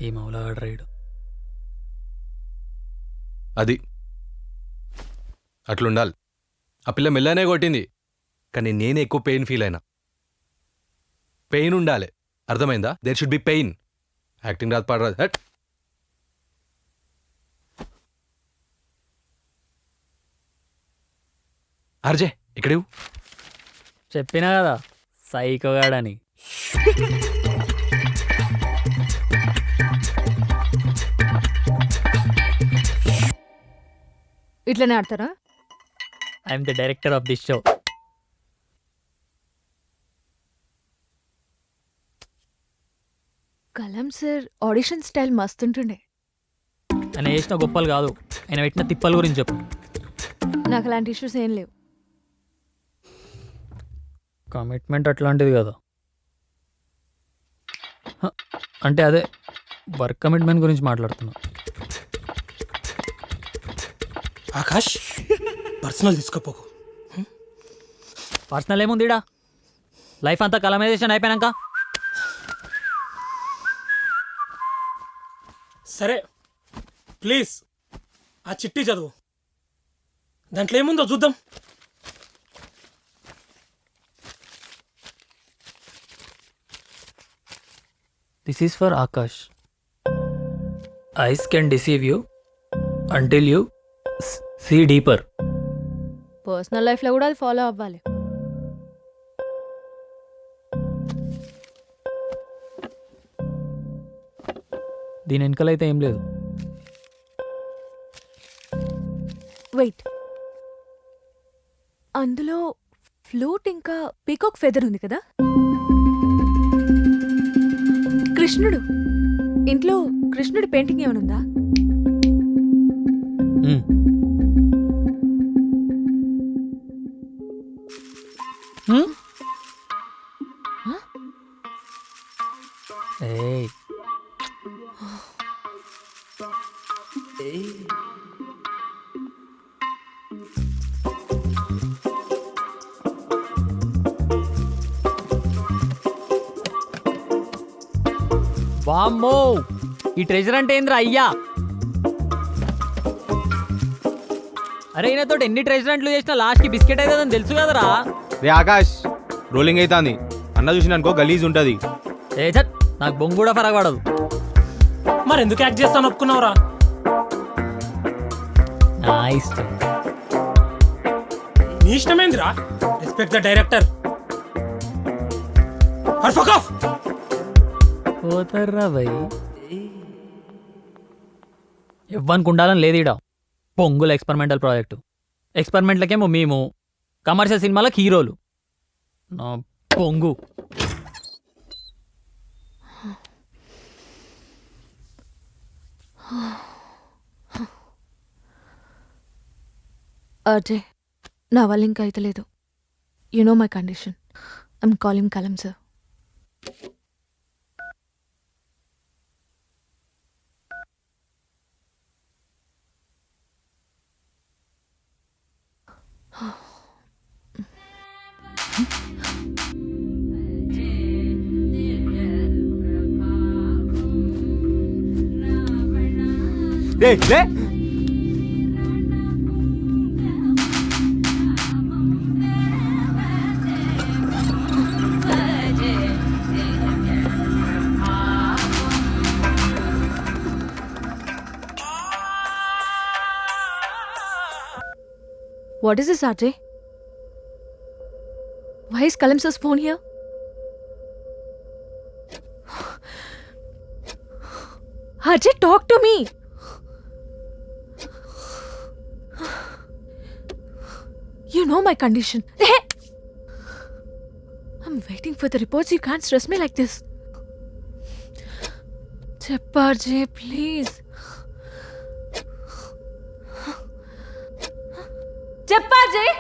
ఈ మౌలాగాడు రైడు అది అట్లుండాలి. ఆ పిల్ల మెల్లనే కొట్టింది, కానీ నేనే ఎక్కువ పెయిన్ ఫీల్ అయినా. పెయిన్ ఉండాలి, అర్థమైందా? There should be pain. Acting రాదు, పాడు రాదు. హట్. ఆర్జే ఇక్కడ చెప్పినా కదా సైకోగాడని. ఇట్లనే ఆడతారా? I'm the director of this show. కలం సార్ ఆడిషన్ స్టైల్ మస్తుంటుండే. ఆయన వేసిన గొప్పలు కాదు, ఆయన పెట్టిన తిప్పల గురించి చెప్పు. నాకు అలాంటి ఇష్యూస్ ఏం లేవు. కమిట్మెంట్ అట్లాంటిది కదా. అంటే అదే వర్క్ కమిట్మెంట్ గురించి మాట్లాడుతున్నా. ఆకాష్, పర్సనల్ తీసుకోపోకు. పర్సనల్ ఏముందిడా? లైఫ్ అంతా కలమైజేషన్ అయిపోయాక. సరే ప్లీజ్ ఆ చిట్టి చదువు, దాంట్లో ఏముందో చూద్దాం. This is for Aakash. Eyes can deceive you until you see deeper. Personal లైఫ్లో కూడా అది ఫాలో అవ్వాలి. దీని వెనకాలైతే ఏం లేదు. వెయిట్, అందులో ఫ్లూట్ ఇంకా పీకాక్ ఫెదర్ ఉంది కదా? కృష్ణుడు, ఇంట్లో కృష్ణుడి పెయింటింగ్ ఏమైనా ఉందా? వామ్మో, ఈ ట్రెజర్ అంటే ఏంద్రా అయ్యా? అరే ఈయనతో ఎన్ని ట్రెజర్ అంట్లు చేసినా లాస్ట్ కి బిస్కెట్ అవుతుందని తెలుసు కదరా. రే ఆకాష్, రోలింగ్ అవుతుంది అన్న, చూసినానుకో గలీజ్ ఉంటుంది. ఏ చట్, నాకు బొంగు కూడా ఫరగబడదు. మరి ఎందుకు యాక్ట్ చేస్తాను ఒప్పుకున్నావురా? నా ఇష్టం. నీ ఇష్టమేందిరా? Respect the director. పోతారా భయ్, ఇవ్వనికి ఉండాలని లేదు ఈడ. పొంగుల ఎక్స్పెరిమెంటల్ ప్రాజెక్టు. ఎక్స్పెరిమెంట్లకేమో మేము, కమర్షియల్ సినిమాలకు హీరోలు. నా పొంగు. అజయ్, నా వల్ల ఇంకా అయితే లేదు. You know my condition. I'm calling కలం సార్. లే లే, What is this, Ajay? Why is Kalam sir's phone here? Ajay, talk to me. You know my condition. I'm waiting for the reports. You can't stress me like this. Cheppa, Ajay, please. Cheppa, Ajay.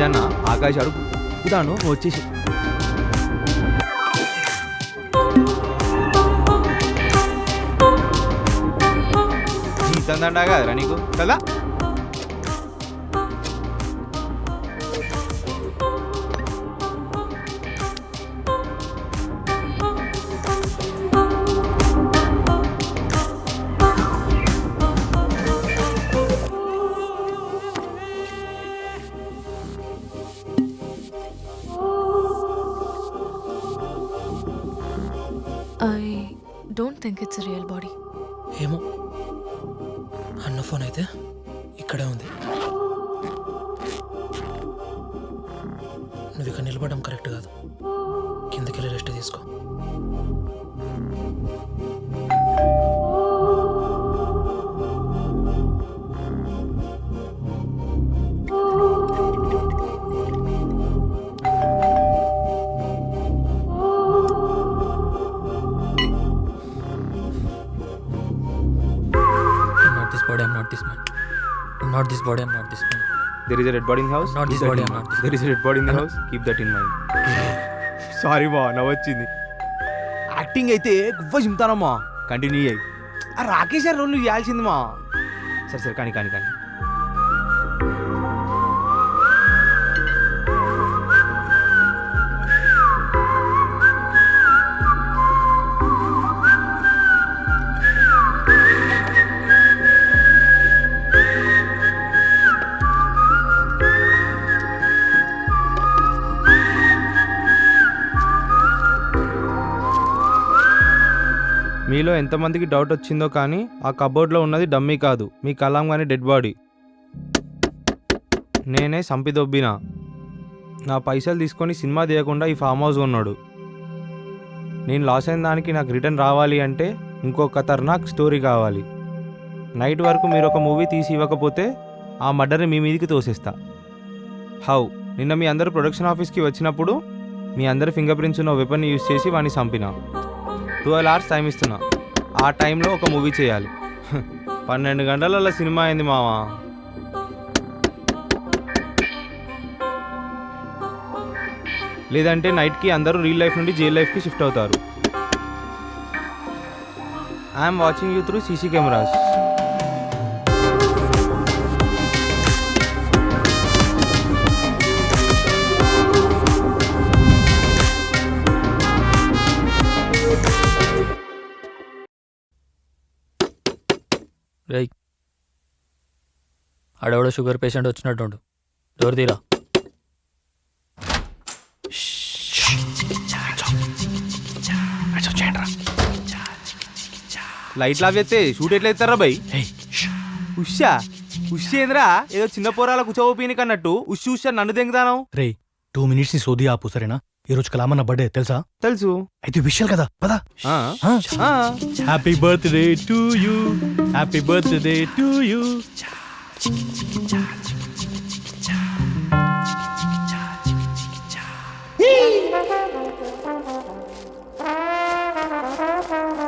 Rajanna Akash అడుగు కుదాను వచ్చేసి జీతందండా కదరా నీకు కదా I don't think it's a real body. ఏమో అన్న phone అయితే ఇక్కడే ఉంది. నువ్వు ఇక్కడ నిలబడడం కరెక్ట్ కాదు. కిందకి వెళ్ళి రెస్ట్ తీసుకో. I'm not this man. I'm not this body. I'm not this man. There is a dead body in the house. Not this body. I'm not this. There is a dead body in the house. Keep that in mind. Sorry బా నవ్వొచ్చింది. Acting అయితే గువ్వ చింతానమ్మా continue అయ్యి ఆ రాకేష్ గారి role చేయాల్సింది మా. సరే సరే కానీ కానీ కానీ మీలో ఎంతమందికి డౌట్ వచ్చిందో కానీ ఆ కబోర్డ్లో ఉన్నది డమ్మీ కాదు, మీ కలాం కానీ డెడ్ బాడీ. నేనే సంపిదొబ్బినా. నా పైసలు తీసుకొని సినిమా తీయకుండా ఈ ఫామ్ హౌస్ ఉన్నాడు. నేను లాస్ అయిన దానికి నాకు రిటర్న్ రావాలి అంటే ఇంకో ఖతర్నాక్ స్టోరీ కావాలి. నైట్ వరకు మీరు ఒక మూవీ తీసి ఇవ్వకపోతే ఆ మర్డర్ని మీ మీదికి తోసేస్తా. హౌ నిన్న మీ అందరూ ప్రొడక్షన్ ఆఫీస్కి వచ్చినప్పుడు మీ అందరి ఫింగర్ ప్రింట్స్ ఉన్న వెపన్ని యూజ్ చేసి వాడిని చంపిన. 12 hours టైం ఇస్తున్నా. ఆ టైంలో ఒక మూవీ చేయాలి. 12 గంటలలో సినిమా అయింది మావా. లేదంటే నైట్కి అందరూ రియల్ లైఫ్ నుండి జైల్ లైఫ్కి షిఫ్ట్ అవుతారు. I'm watching you through CC cameras. రేయ్ ఆడెవడో షుగర్ పేషెంట్ వచ్చినట్టుండు. డోర్ తీరా. లైట్లు అవి షూట్ ఎట్లా ఎత్తారా బై? ఉషా ఉషేంద్రా ఏదో చిన్న పోరాల కూర్చోపోయినకి అన్నట్టు ఉషా నన్ను దెంగుతాను. రే 2 minutes ని సోది ఆపు సరేనా? ఈ రోజు కలామన్న బర్త్డే తెలుసా? తెలుసు. అయితే విషయాలు కదా పదా. Happy birthday to you, happy birthday to you.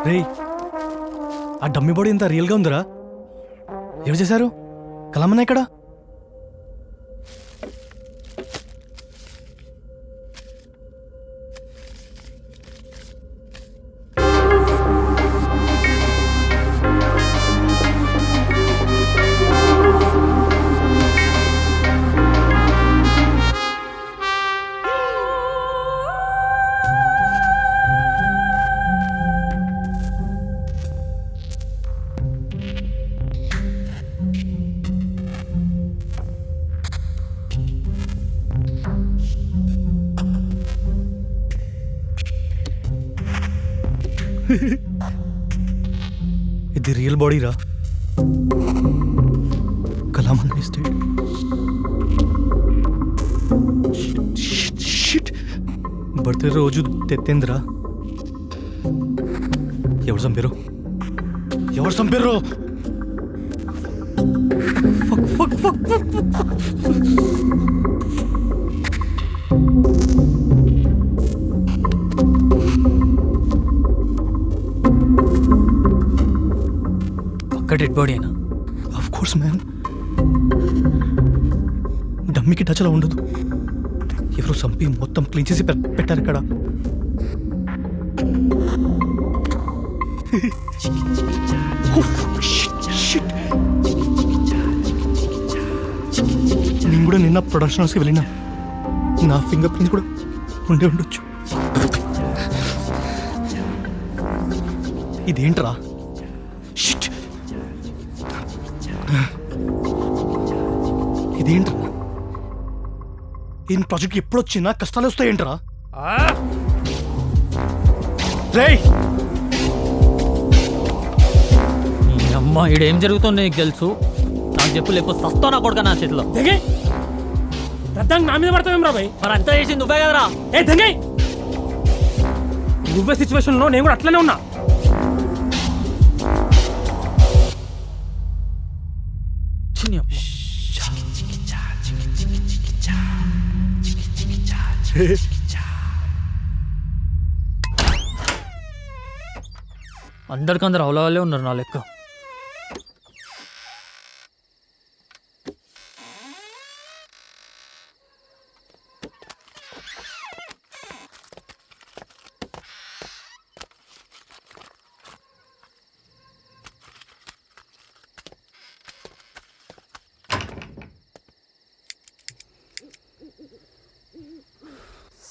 రే ఆ డమ్మీ బాడీ ఇంత రియల్గా ఉందిరా. ఎవరు చేశారు? కలామన్న ఎక్కడా? ఇది రియల్ బాడీ రా. కలాం అన్న ఎస్టేట్. బర్త్డే రోజు తెత్తేందిరా. ఎవరు చంపారు? ఎవరు చంపారు? పక్క డెడ్ బాడీ అయినా? Of course man. డమ్మికి టచ్ అలా ఉండదు. ఎవరు చంపి మొత్తం క్లీన్ చేసి పెట్టారు ఇక్కడ. నేను కూడా నిన్న ప్రొడక్షన్ హౌస్కి వెళ్ళినా. నా ఫింగర్ ప్రింట్స్ కూడా ఉండే ఉండొచ్చు. ఇదేంట్రా? షిట్. ఇదేంట్రా? ఈ ప్రాజెక్ట్ ఎప్పుడు వచ్చినా కష్టాలు వస్తాయేంట్రా? రేయ్, అమ్మా ఈడేం జరుగుతుందో నీకు తెలుసు. నాకు చెప్పు, లేకపోతే సస్తా నా కొడుక నా చేతిలో. నా మీద పడతావేం రా భయ్? మరి అంతా చేసింది నువ్వే కదరా. ఏ దంగే, నువ్వే సిచ్యువేషన్ లో నేను కూడా అట్లనే ఉన్నా. అందరికందరు అవల వాళ్ళే ఉన్నారు నా లెక్క.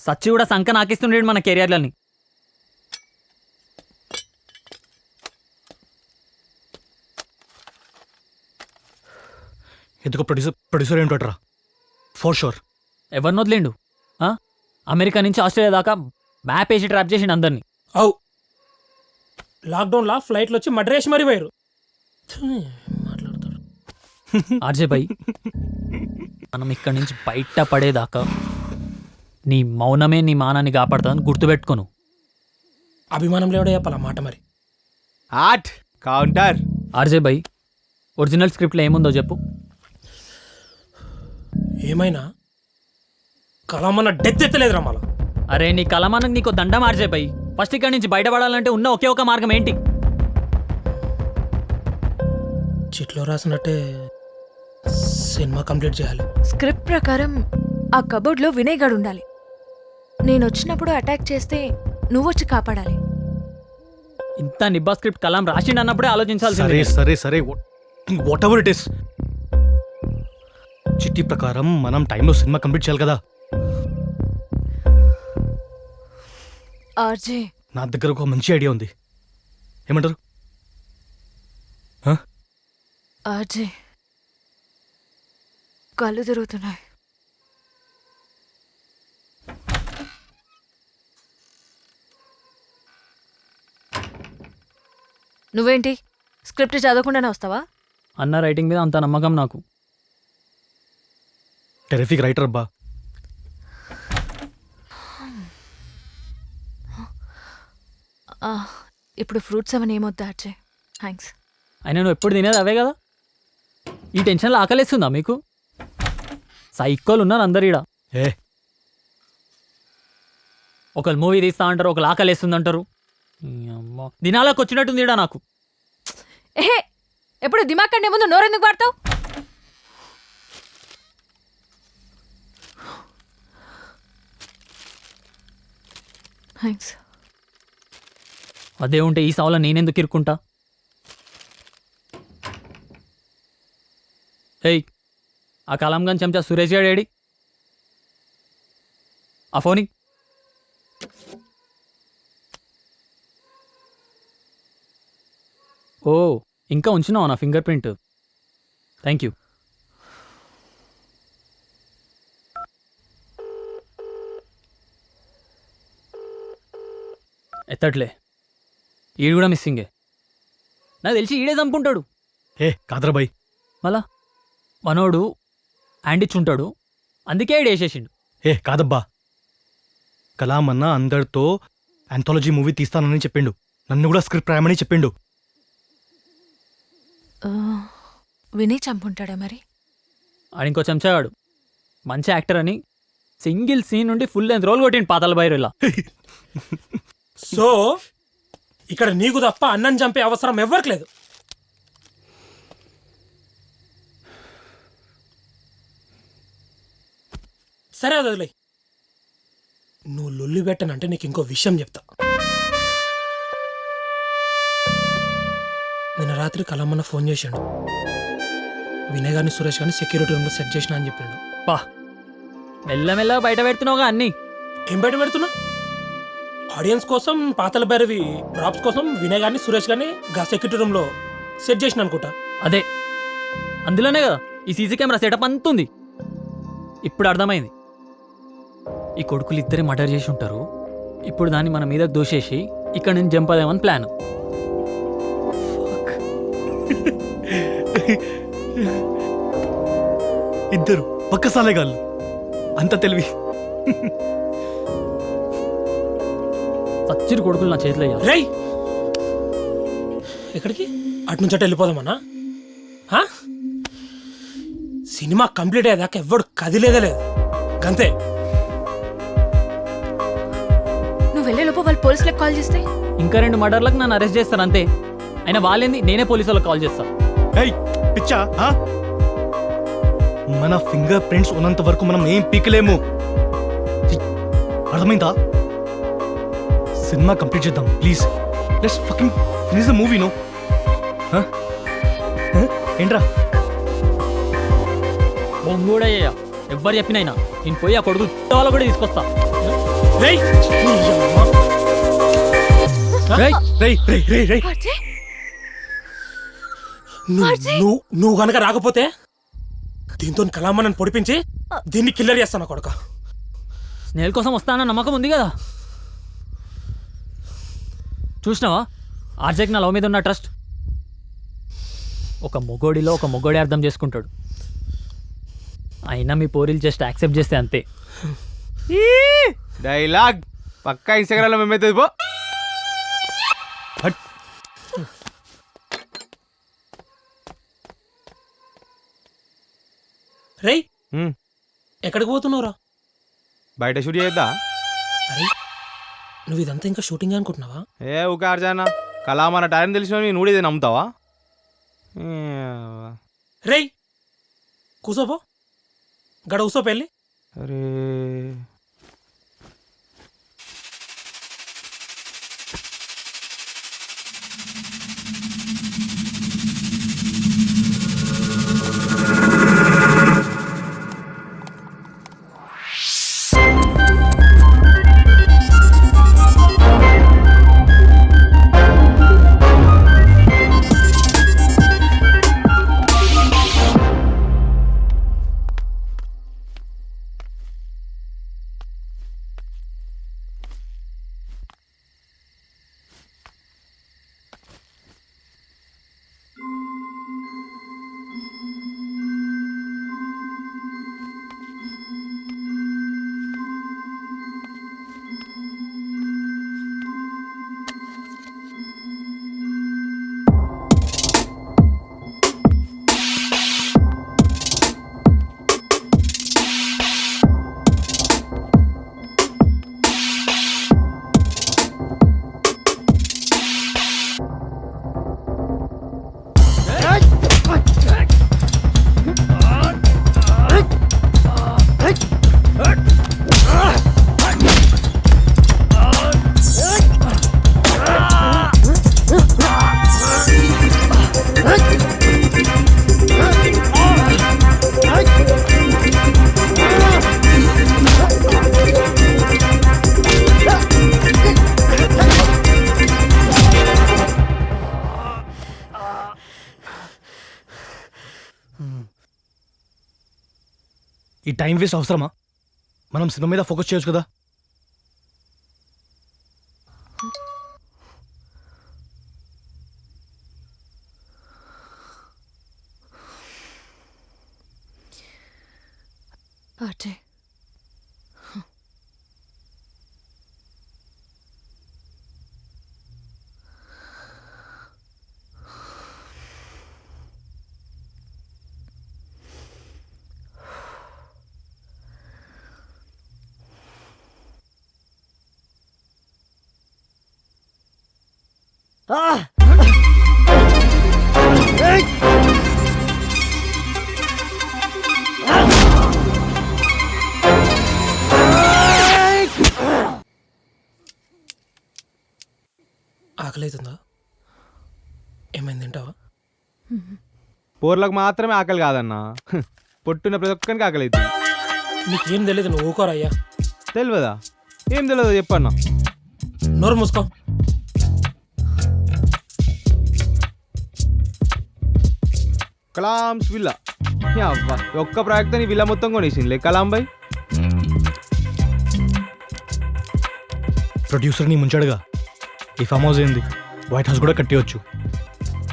సచ్చి కూడా సంక నాకిస్తుండేడు మన కెరియర్లని. ఎందుకు ప్రొడ్యూసర్ ఏంటోట్రా? For sure. ఎవరిని వదిలేండు? అమెరికా నుంచి ఆస్ట్రేలియా దాకా మ్యాప్ వేసి ట్రాప్ చేసిండు అందరినీ. అవు లాక్డౌన్లో ఫ్లైట్లు వచ్చి మడ్రేసి మరీ పోయారు. మాట్లాడతాడు ఆర్జే భాయ్. మనం ఇక్కడి నుంచి బయట పడేదాకా నీ మౌనమే నీ మానాన్ని కాపాడుతుందని గుర్తుపెట్టుకోను. అభిమానం లేవడే చెప్పాల మాట మరి. Art counter. ఆర్జే భాయ్, ఒరిజినల్ స్క్రిప్ట్లో ఏముందో చెప్పు. ఏమైనా కలమన్న డెత్ ఎత్తలేదురా మళ్ళా. అరే నీ కలమానకు నీకు దండం ఆర్జే భాయ్. ఫస్ట్ ఇక్కడి నుంచి బయటపడాలంటే ఉన్న ఒకే ఒక మార్గం ఏంటి? చిట్లో రాసినట్టే సినిమా కంప్లీట్ చేయాలి. స్క్రిప్ట్ ప్రకారం ఆ కబోర్డ్లో వినయ్ గడ్ ఉండాలి. నేను వచ్చినప్పుడు అటాక్ చేస్తే నువ్వు వచ్చి కాపాడాలి. ఇంత నిబ్బా స్క్రిప్ట్ కలాం రాసిండు అన్నప్పుడే ఆలోచించాల్సి. సరే సరే సరే, వాట్ ఎవర్ ఇట్ ఇస్. చిట్టి ప్రకారం మనం టైంలో సినిమా కంప్లీట్ చేయాలి కదా. ఆర్జే, నా దగ్గర ఒక మంచి ఐడియా ఉంది. ఏమంటారు? ఆర్జే, కళ్ళు తిరుగుతున్నాయి. నువ్వేంటి స్క్రిప్ట్ చదవకుండానే వస్తావా? అన్న రైటింగ్ మీద అంత నమ్మకం నాకు. టెరిఫిక్ రైటర్ అబ్బా. ఇప్పుడు ఫ్రూట్స్ అవన్నీ ఏమొద్దా ఆర్జే? థ్యాంక్స్. అయినా నువ్వు ఎప్పుడు తినేది అవే కదా. ఈ టెన్షన్లో ఆకలిస్తుందా మీకు? సైకోలు ఉన్నారు అందరు ఈడ. ఒకళ్ళు మూవీ తీస్తా అంటారు, ఒకళ్ళు ఆకలిస్తుంది అంటారు. దినాలకు వచ్చినట్టుంది ఈడ నాకు. ఏహే, ఎప్పుడు దిమాగ్ కంటే ముందు నోరెందుకు పాడతావు? థ్యాంక్స్. అదే ఉంటే ఈ సవాళ్ళ నేనెందుకు ఇరుక్కుంటా? ఏయ్, ఆ కలాంగన్ చెంచా సురేష్ గారు ఏడి? ఆ ఫోని. ఓ, ఇంకా ఉంచినావా నా ఫింగర్ ప్రింట్? Thank you. ఎత్తట్లే. ఈడు కూడా మిస్సింగే. నాకు తెలిసి ఈడే చంపుంటాడు. ఏ కాదరా బాయ్. మళ్ళా మనోడు హ్యాండిచ్చుంటాడు, అందుకే ఈడు వేసేసిండు. ఏ కాదబ్బా, కలాం అన్న అందరితో ఆంథాలజీ మూవీ తీస్తానని చెప్పిండు. నన్ను కూడా స్క్రిప్ట్ రాయమని చెప్పిండు. వినయ్ చంపుంటాడా మరి? ఆడింకో చెంచాగాడు మంచి యాక్టర్ అని సింగిల్ సీన్ నుండి ఫుల్ లెంత్ రోల్ కొట్టిండు పాతాల భైరవిలా. సో ఇక్కడ నీకు తప్ప అన్నం చంపే అవసరం ఎవ్వరికి లేదు. సరే అది వదిలే. నువ్వు లొల్లి పెట్టనంటే నీకు ఇంకో విషయం చెప్తా. నిన్న రాత్రి కలమ్మన్న ఫోన్ చేశాడు. వినయ్ గారిని సురేష్ గారిని సెక్యూరిటీ రూమ్లో సెట్ చేసిన అని చెప్పిండు. పా మెల్లమెల్ల బయట పెడుతున్నావుగా అన్నీ. ఏం బయట పెడుతున్నా? ఆడియన్స్ కోసం పాతల భైరవి ప్రాప్స్ కోసం వినయ్ గారిని సురేష్ గారిని గా సెక్యూరిటీ రూమ్లో సెట్ చేసిన అనుకుంటా. అదే అందులోనే కదా ఈ సీసీ కెమెరా సెటప్ అంతుంది. ఇప్పుడు అర్థమైంది. ఈ కొడుకులు ఇద్దరే మర్డర్ చేసి ఉంటారు. ఇప్పుడు దాన్ని మన మీద దోషేసి ఇక్కడ నుంచి జంపదేమని ప్లాన్. ఇద్దరు పక్కసాలేగాళ్ళు, అంత తెలివి. సచ్చిరు కొడుకులు నా చేతిలో వేయాలి. రేయ్ ఎక్కడికి? అటు నుంచి అటు వెళ్ళిపోదామన్నా? సినిమా కంప్లీట్ అయ్యేదాకా ఎవ్వడు కదిలేదే లేదు, అంతే. నువ్వు వెళ్ళేలోపు వాళ్ళు పోలీసులకు కాల్ చేస్తే ఇంకా 2 మర్డర్లకు నన్ను అరెస్ట్ చేస్తారు అంతే. అయినా వాళ్ళేంది, నేనే పోలీసు వాళ్ళకి కాల్ చేస్తా. పిచ్చా, మన ఫింగర్ ప్రింట్స్ ఉన్నంత వరకు మనం ఏం పీకలేము. అర్థమైందా? సినిమా కంప్లీట్ చేద్దాం please. Let's fucking finish the movie. No ఏంట్రా బొంగు కూడా అయ్యా ఎవ్వరు చెప్పినైనా నేను పోయి ఆ కొడుకు వాళ్ళు కూడా తీసుకొస్తా. నువ్వు గనక రాకపోతే దీంతో కలామన్నని పొడిపించి దీన్ని కిల్లర్ చేస్తాను కొడుక. స్నేహల్ కోసం వస్తానన్న నమ్మకం ఉంది కదా. చూసినావా ఆర్జేకి నా లవ్ మీద ఉన్న ట్రస్ట్. ఒక మొగోడిలో ఒక మొగోడే అర్థం చేసుకుంటాడు. అయినా మీ పోరీలు జస్ట్ యాక్సెప్ట్ చేస్తే అంతే. డైలాగ్ పక్కా ఇన్స్టాగ్రామ్లో మేమైతే పో. రేయ్ ఎక్కడికి పోతున్నావురా? బయట షూట్ చేద్దా? అరే నువ్వు ఇదంతా ఇంకా షూటింగ్ అనుకుంటున్నావా? ఏ ఊకే అర్జానా, కలామన్న టైం తెలిసిన నువ్వు ఇది నమ్ముతావా? రేయ్ కూసోపో, గడ కూసోపో వెళ్ళి. అరే ఈ టైం వేస్ట్ అవసరమా? మనం సినిమా మీద ఫోకస్ చేయొచ్చు కదా. అజయ్ ఆకలి అవుతుందా? ఏమైంది తింటావా? పోర్లకు మాత్రమే ఆకలి కాదన్నా, పొట్టున్న ప్రతి ఒక్కరికి ఆకలి అవుతుంది. నీకేం తెలియదు, నువ్వు ఊకోరయ్యా. తెలియదా? ఏం తెలియదు చెప్పన్నా. నోరు మూసుకో. కలాంస్ విల్లా అవ్వ, ఒక్క ప్రాజెక్ట్ నీ విల్లా మొత్తం కొనేసింది కలాం బాయ్. ప్రొడ్యూసర్ని ముంచాడుగా. ఈ ఫామ్ హౌస్ ఏంది, వైట్ హౌస్ కూడా కట్టేయచ్చు.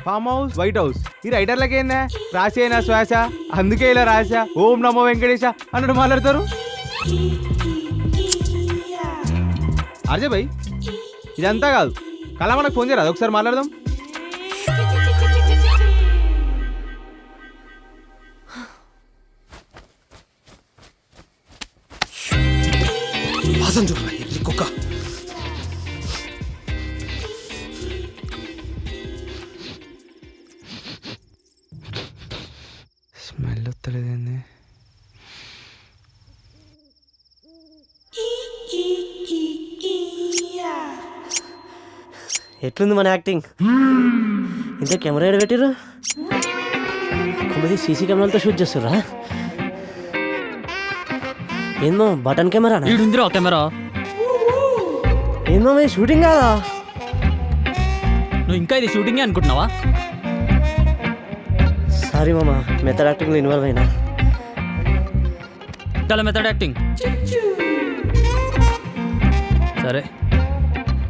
ఫామ్ హౌస్, వైట్ హౌస్, ఈ రైటర్లకి ఏందా రాసి అయినా శ్వాస, అందుకే ఇలా రాసా ఓం నమో వెంకటేశ అన్నట్టు మాట్లాడతారు. అర్జయ్ భాయ్, ఇదంతా కాదు, కళ మనకు ఫోన్ చేయరాదు, ఒకసారి మాట్లాడదాం. వాసన చూడరా ఎర్రి కుక్క. స్మెల్ వస్తలేదండి. ఎట్లుంది మన యాక్టింగ్? ఇంత కెమెరా ఎక్కడ పెట్టిర్రు? కొద్ది సీసీ కెమెరాలతో షూట్ చేస్తుర్రా? ఏందో బటన్ కెమెరా? ఈడుందిరా కెమెరా. ఏందో షూటింగ్ కాదా? నువ్వు ఇంకా ఇది షూటింగే అనుకుంటున్నావా? సారీ మామ, మెథడ్ యాక్టింగ్లో ఇన్వాల్వ్ అయినా. చాలా మెథడ్ యాక్టింగ్. సరే,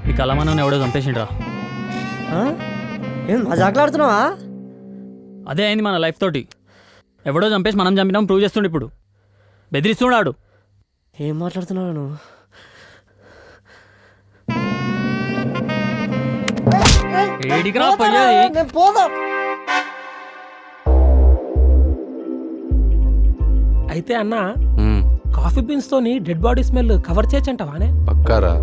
నీ కళామానం ఎవడో చంపేసిండ్రా. ఏం మజాకులాడుతున్నావా? అదే అయింది మన లైఫ్ తోటి. ఎవడో చంపేసి మనం చంపినాం ప్రూవ్ చేస్తుండే. ఇప్పుడు బెదిరిస్తున్నాడు. ఏం మాట్లాడుతున్నావు నువ్వు? ఏడికి రా పోయేది? అయితే అన్న, కాఫీ బీన్స్ తోని డెడ్ బాడీ స్మెల్ కవర్ చేయొచ్చంటావానే? పక్కారా.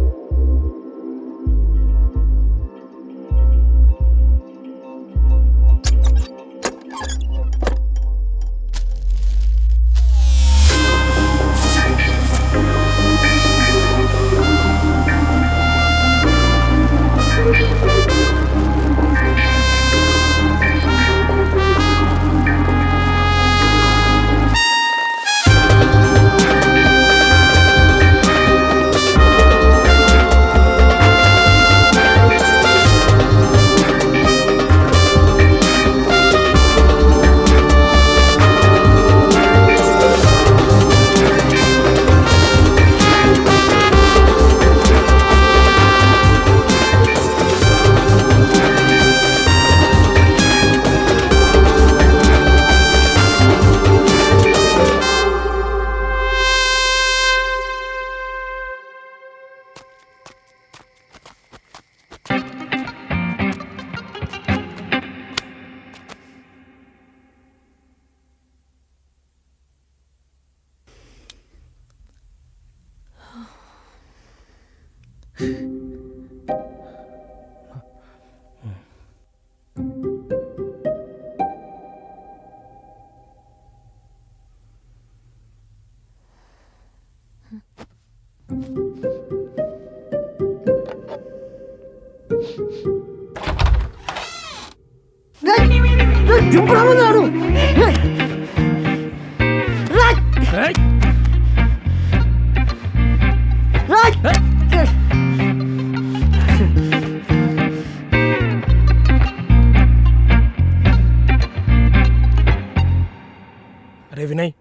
అరే వినయ్,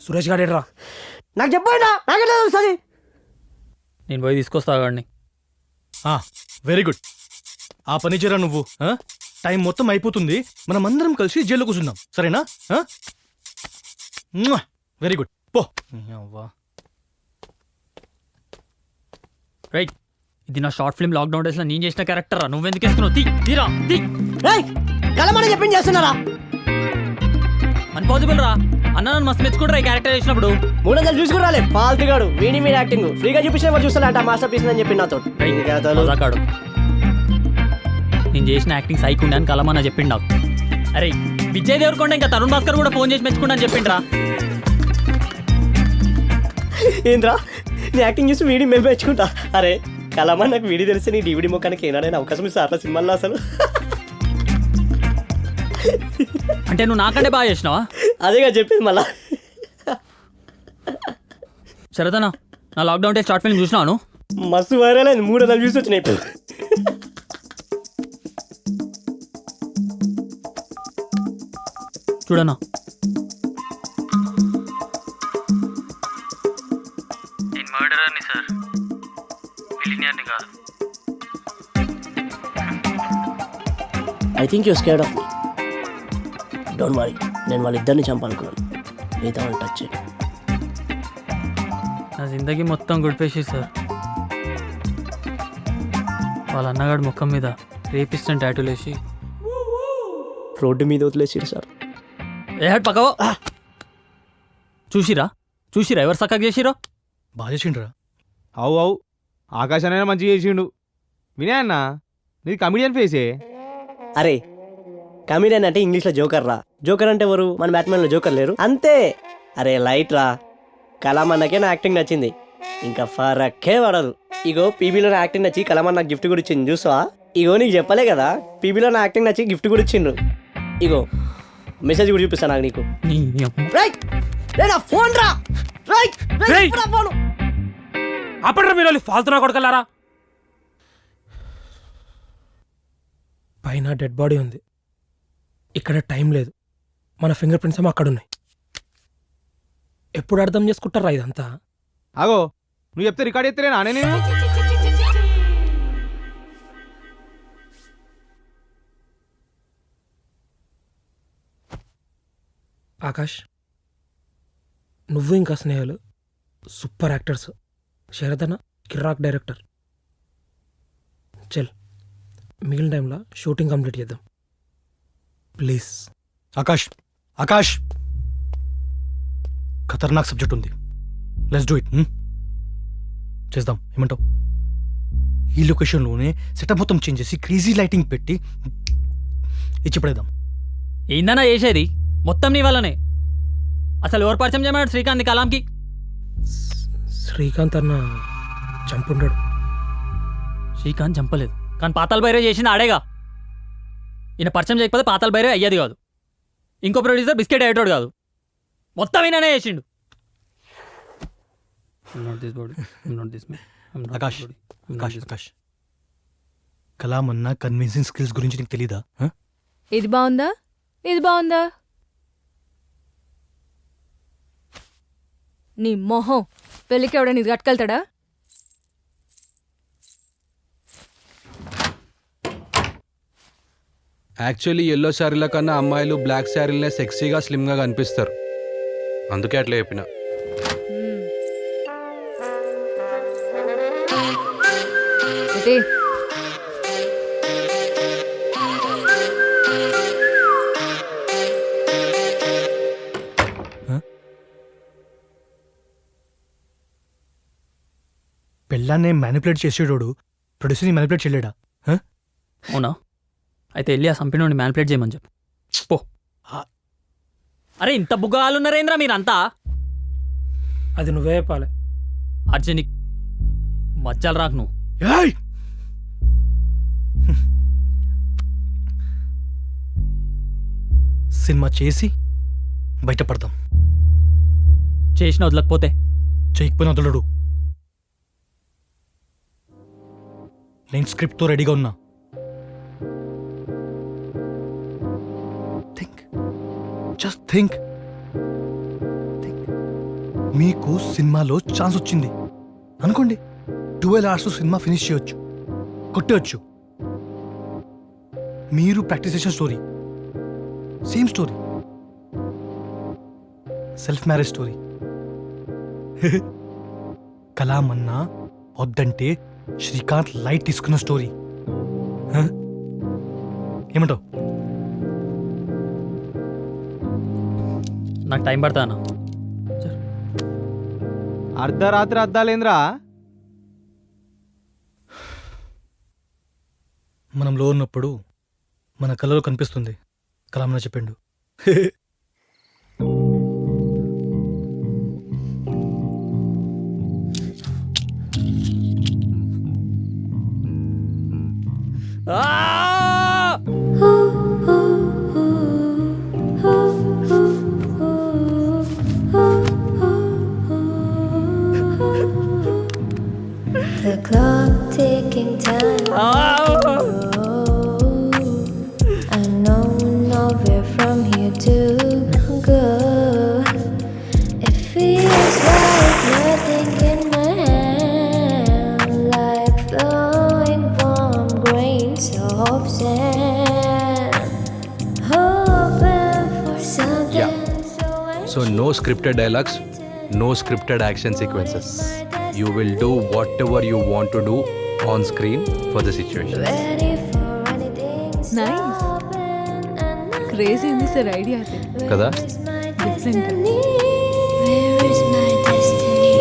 సురేష్ గాడేడ్రా? నాకు చెప్పండి, నాకే తెలుస్తుంది. నేను పోయి తీసుకొస్తా గాడిని. Very good. ఆ పని చేయరా నువ్వు. టైం మొత్తం అయిపోతుంది, మనం అందరం కలిసి జైల్లో కూర్చుందాం, సరేనా? Very good. పో అవ్వా. రైట్, ఇది నా షార్ట్ ఫిల్మ్ లాక్డౌన్ డేస్ లో నేను చేసిన క్యారెక్టర్ రా. నువ్వెందుకు వేసుకున్నావు? తీరా తీ. కలమని చెప్పింది చేస్తున్నారా? అన్పాసిబుల్ రా అన్న, నన్ను మస్తు మెచ్చుకుంటారా ఈ క్యారెక్టర్ చేసినప్పుడు. 300 చూసుకుని రాలే పాల్తిగాడు. వీడి మీద యాక్టింగ్ ఫ్రీగా చూపించిన వాడు చూస్తానంట మాస్టర్ పీస్ అని చెప్పి నాతో. మజాకాడు. నేను చేసిన యాక్టింగ్ సైక్ ఉండే అని కలమన్న చెప్పిండు నాకు. అరే విజయ్ దేవరకొండ ఇంకా తరుణ్ భాస్కర్ కూడా ఫోన్ చేసి మెచ్చుకుంటా అని చెప్పిండ్రా. ఏంద్రా నీ యాక్టింగ్ చూసి వీడి మేము మెచ్చుకుంటా. అరే కలమా నాకు వీడి తెలిసి నీ డివిడి మొక్కానికి ఏనాడైనా అవకాశం ఇస్తా అట్లా సినిమాల్లో అసలు. అంటే నువ్వు నాకంటే బాగా చేసినావా? అదేగా చెప్పింది మళ్ళా. సరేదనా, నా లాక్డౌన్ డే షార్ట్ ఫిల్మ్ చూసినాను. మస్తు వైరల్ అయింది. 300 వ్యూస్ వచ్చినాయి ఇప్పుడు. చూడన్నా, నేను మర్డరర్ని సార్, మిలినియర్ని కాదు. I think you scared of me. Don't worry, నేను వాళ్ళిద్దరిని చంపాలనుకున్నాను. మిగతా వాళ్ళు టచ్ చేయండి. నా జిందగీ మొత్తం గుడిపేసి సార్. వాళ్ళ అన్నగాడు ముఖం మీద రేపిస్టన్ టాటూలు వేసి రోడ్డు మీద వదిలేసిరు సార్. ఏ హట్ పక్కవో. చూసిరా ఎవరు సక్కగా చేసిరో? బాగా చేసిండ్రా. అవు ఆకాశానైనా మంచిగా చేసిండు. వినయ్ అన్న, నీది కమిడియన్ ఫేసే. అరే కమెడియన్ అంటే ఇంగ్లీష్లో జోకర్ రా. జోకర్ అంటే ఎవరు? మన బ్యాట్మెన్లో జోకర్ లేరు అంతే. అరే లైట్ రా. కలామన్నకే నా యాక్టింగ్ నచ్చింది, ఇంకా ఫరక్కే పడదు. ఇగో పీబీలో నా యాక్టింగ్ నచ్చి కలామన్న నాకు గిఫ్ట్ కూడా ఇచ్చింది చూసావా? ఇగో నీకు చెప్పలే కదా, పీబీలో నా యాక్టింగ్ నచ్చి గిఫ్ట్ కూడా ఇచ్చిండ్రు. ఇగో మెసేజ్ కూడా చూపిస్తాను నాకు నీకు. అప్పటి మీరు ఫాల్తున్నా కొడకలారా. పైన డెడ్ బాడీ ఉంది, ఇక్కడ టైం లేదు, మన ఫింగర్ ప్రింట్స్ ఏమో అక్కడ ఉన్నాయి. ఎప్పుడు అర్థం చేసుకుంటారా ఇదంతా? ఆగో, నువ్వు చెప్తే రికార్డ్ చేస్తలే నానే నేను. ఆకాష్, నువ్వు ఇంకా స్నేహాలు సూపర్ యాక్టర్స్. శరదన కిర్రాక్ డైరెక్టర్. చల్, మిగిలిన టైంలో షూటింగ్ కంప్లీట్ చేద్దాం ప్లీజ్. ఆకాష్ ఖతర్నాక్ సబ్జెక్ట్ ఉంది. Let's do it. చేద్దాం, ఏమంటావు? ఈ లొకేషన్లోనే సెటప్ మొత్తం చేంజ్ చేసి క్రేజీ లైటింగ్ పెట్టి ఇచ్చి పడేద్దాం. ఏందన్నా చేసేది? మొత్తం నీ వల్లనే. అసలు ఎవరు పరిచయం చేయమన్నాడు శ్రీకాంత్ కలాంకి? శ్రీకాంత్ అన్న చంపుండాడు. శ్రీకాంత్ చంపలేదు, కానీ పాతాళ భైరవ్ చేసింది ఆడేగా. ఈయన పరిచయం చేయకపోతే పాతాళ భైరవ్ అయ్యేది కాదు, ఇంకో ప్రొడ్యూసర్ బిస్కెట్ అయ్యేటోడు కాదు. మొత్తం ఈయననే చేసిండు. ఆకాష్ కలామన్న కన్విన్సింగ్ స్కిల్స్ గురించి నీకు తెలీదా? ఇది బాగుందా, ఇది బాగుందా? నీ మొహం పెళ్ళికి ఎవడని ఇది కట్టుకెళ్తాడా? యాక్చువల్లీ ఎల్లో శారీల కన్నా అమ్మాయిలు బ్లాక్ శారీలనే సెక్సీగా స్లిమ్గా కనిపిస్తారు, అందుకే అట్లా చెప్పిన. పెళ్ళాన్నే మ్యానిపులేట్ చేసేటోడు ప్రొడ్యూసర్ని మ్యానిపులేట్ చేయలేడా? అవునా? అయితే వెళ్ళి ఆ సంపినోడిని మ్యానిపులేట్ చేయమని చెప్పు. పో. అరే ఇంత బుగ్గాలున్నారేంద్రా మీరంతా? అది నువ్వే చెప్పాలి. అర్జునికి మజ్జాలు రాకు నువ్వు. సినిమా చేసి బయటపడతాం. చేసిన వదలకపోతే? చేయకపోయినా వదలడు. నేను స్క్రిప్ట్తో రెడీగా ఉన్నా. Just think. మీకు సినిమాలో ఛాన్స్ వచ్చింది అనుకోండి, 12 hours సినిమా ఫినిష్ చేయొచ్చు, కొట్టేయచ్చు. మీరు ప్రాక్టీస్ చేసిన story, same story, self marriage story. కలామన్నా వద్దంటే శ్రీకాంత్ లైట్ తీసుకున్న స్టోరీ. ఏమంటావు? నాకు టైం పడతా అన్న. అర్ధరాత్రి అద్దాలేంద్రా? మనం లో ఉన్నప్పుడు మన కళ్ళలో కనిపిస్తుంది. కలామన్నా చెప్పిండు. The clock ticking time. I know nowhere from here to go. It feels like nothing in my hand, like flowing warm grains of sand. Hoping for something so so no scripted dialogues, no scripted action sequences. You will do whatever you want to do on screen for the situation. Nice, crazy ఉంది sir idea అయితే. కదా? Different. Where is my destiny?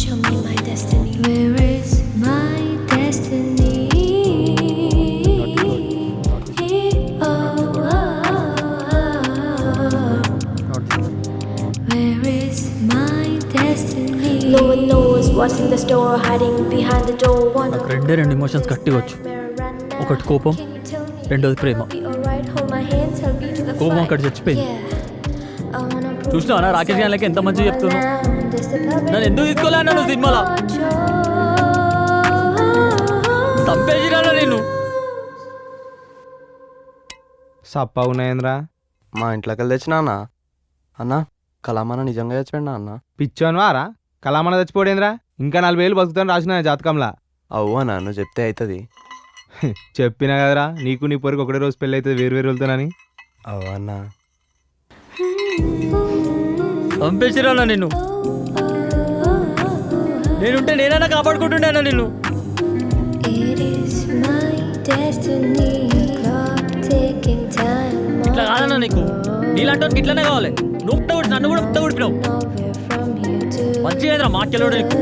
Show me my destiny. Where is my destiny? Where is my destiny? No one knows what's in the store, hiding behind the door. నాకు రెండే రెండు emotions కట్టివచ్చు. ఒకటి కోపం, రెండోది ప్రేమ. కోపం అక్కడ చచ్చిపోయింది. చూసినా రాకేష్ గారికి ఎంత మంచిగా చెప్తున్నావు. నన్ను ఎందుకు తీసుకోలే అన్నాడు సినిమాలో. చంపేసినా నేను. సప్ప ఉన్నాయేంద్రా? మా ఇంట్లోకి తెచ్చినా అన్న. అన్న కలామన్న నిజంగా చచ్చిపోయినా అన్న? పిచ్చోని వారా? కలామన్న చచ్చిపోడేంద్రా? ఇంకా 40 ఏళ్ళు బతుకుతాను రాసిన జాతకంలా. అవ్వు అన్న, నువ్వు చెప్తే అవుతుంది. చెప్పినా కదరా, నీకు నీ పొరికి ఒకటే రోజు పెళ్ళి అవుతుంది వేరు వేరు వెళ్తానని. అవ్వు అన్న. చంపేసిరా నిన్ను. నేనుంటే నేనైనా కాపాడుకుంటుండేనా నిన్ను. ఇట్లా కాదన్నా నీకు. నీలాంటి ఇట్లానే కావాలి. నువ్వు పుట్టగొట్టి నన్ను కూడా పుట్టగొట్టినావు. మంచిగా మాకెళ్ళోడు నీకు.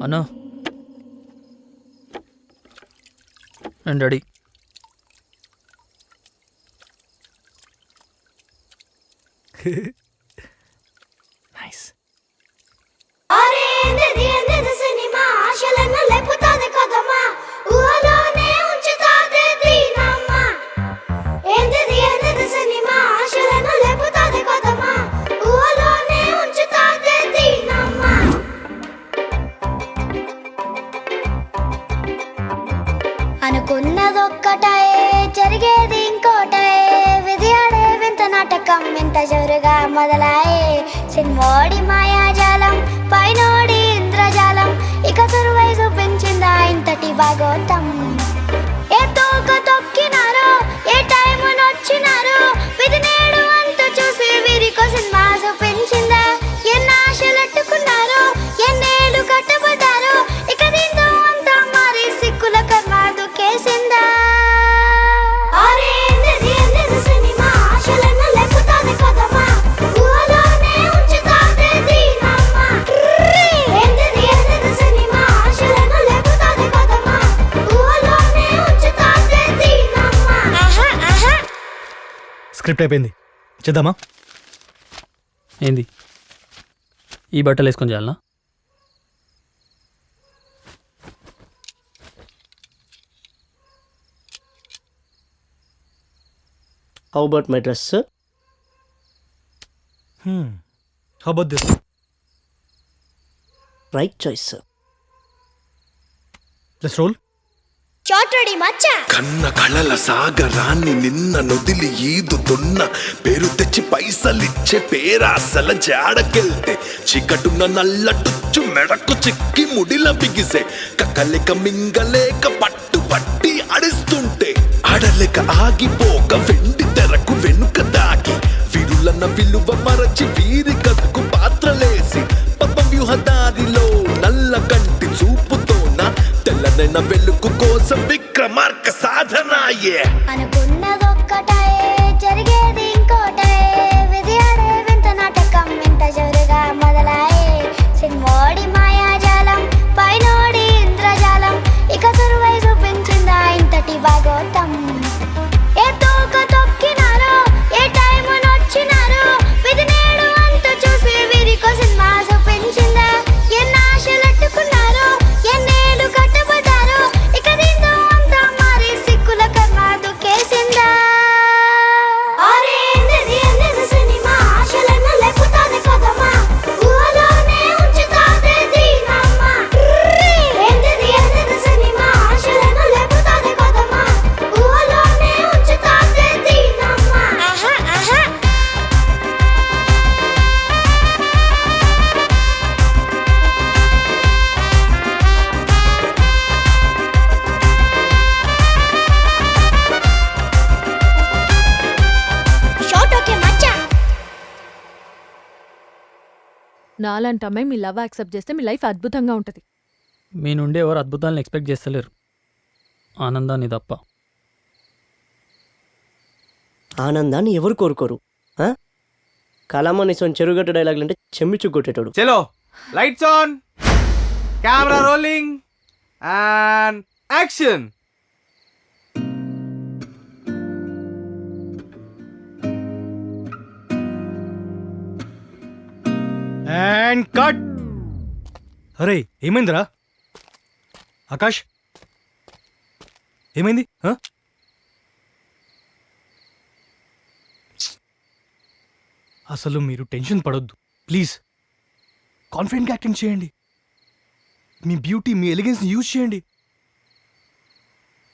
అన్నా నేను రెడీ. నైస్. అనుకున్నదొక్కటే జరిగేది ఇంకోటే, విధి ఆడే వింత నాటకం వింత జోరుగా మొదలాయే. సినిమోడి మాయాజాలం పైనోడి ఇంద్రజాలం, ఇక సురువై చూపించిందా ఇంతటి భాగోతం. ఏ తోక తొక్కినారో, ఏ టైము నొచ్చినారో, విధి నేడు అంత చూసి వీరికో సినిమా చూపించిందా. ఎన్ని ఆశలెట్టుకున్నారో, ఎన్నేళ్ళు కట్టబడ్డారో, ఇక దీంతో అంతా మారి సిక్కుల కర్మ దుకేసిందా. స్క్రిప్ట్ అయిపోయింది, చేద్దామా? ఏంది ఈ బట్టలు వేసుకొని చేయాలనా? How about my dress? How about this? Right choice. Let's roll. చోటడి మచ్చ కన్న కళల సాగరాన్ని నిన్న నొదిలి ఈదుతున్న పేరు తెచ్చి పైసలిచ్చే పేరాసల జాడకెళ్తే చీకటున్న నల్లటుచ్చు మెడకు చిక్కి ముడిల బిగిసే కక్కలేక మింగలేక పట్టు పట్టి అడిస్తుంటే ఆడలేక ఆగిపోక వెండి తెరకు వెనుక దాగి వీరులన్న విలువ మరచి వీరి కథకు పాత్రలేసి పద్మ వ్యూహదారిలో నల్ల కంటి చూపుతోన తెల్లనైన వెలుగు కోసం విక్రమార్క సాధనాయే. అనుకున్నదొక్కటే జరిగేది ఇంకోటే విధి ఆడే వింత నాటకం వింత జోరుగా మొదలాయే సినిమోడి మాయాజాలం పైనోడి ఇంద్రజాలం ఇక సురువై చూపించిందా ఇంతటి భాగోతం. ఏ తోక తొక్కినారో ఏ టైం నొచ్చినారో విధి నేడు అంత చూసి వీరికో సినిమా చూపించిందా. ఎన్ని ఆశలట్టుకున్నారో ఎన్నేళ్ళు కట్టబడ్డారో ఇక దీంతో అంతా మారి సిక్కుల కర్మ దుఃఖేసిందా. అరే ఎందది ఎందది సినిమా ఆశలను లేపుతాది కదమ్మా ఊహలోనే ఉంచుతాది దీనమ్మ. ఎందది ఎందది సినిమా ఆశలను లేపుతాది కదమ్మా ఊహలోనే ఉంచుతాది దీనమ్మ. ఆహా ఆహా షార్ట్ ఓకే మచ్చా. నాలాంటి అమ్మాయి మీ లవ్ యాక్సెప్ట్ చేస్తే మీ లైఫ్ అద్భుతంగా ఉంటుంది. మీ నుండి ఎవరు అద్భుతాలను ఎక్స్పెక్ట్ చేస్తలేరు, ఆనందాన్ని తప్ప. ఆనందాన్ని ఎవరు కోరుకోరు? కలామని సొంత చెరుగట్టు డైలాగులు అంటే చెమ్మిచు కొట్టేటోడు. చలో lights on, camera rolling and action. And cut. అరే ఏమైందిరా ఆకాష్, ఏమైంది? అసలు మీరు టెన్షన్ పడొద్దు ప్లీజ్. కాన్ఫిడెంట్గా యాక్టింగ్ చేయండి. మీ బ్యూటీ మీ ఎలిగెన్స్ని యూజ్ చేయండి.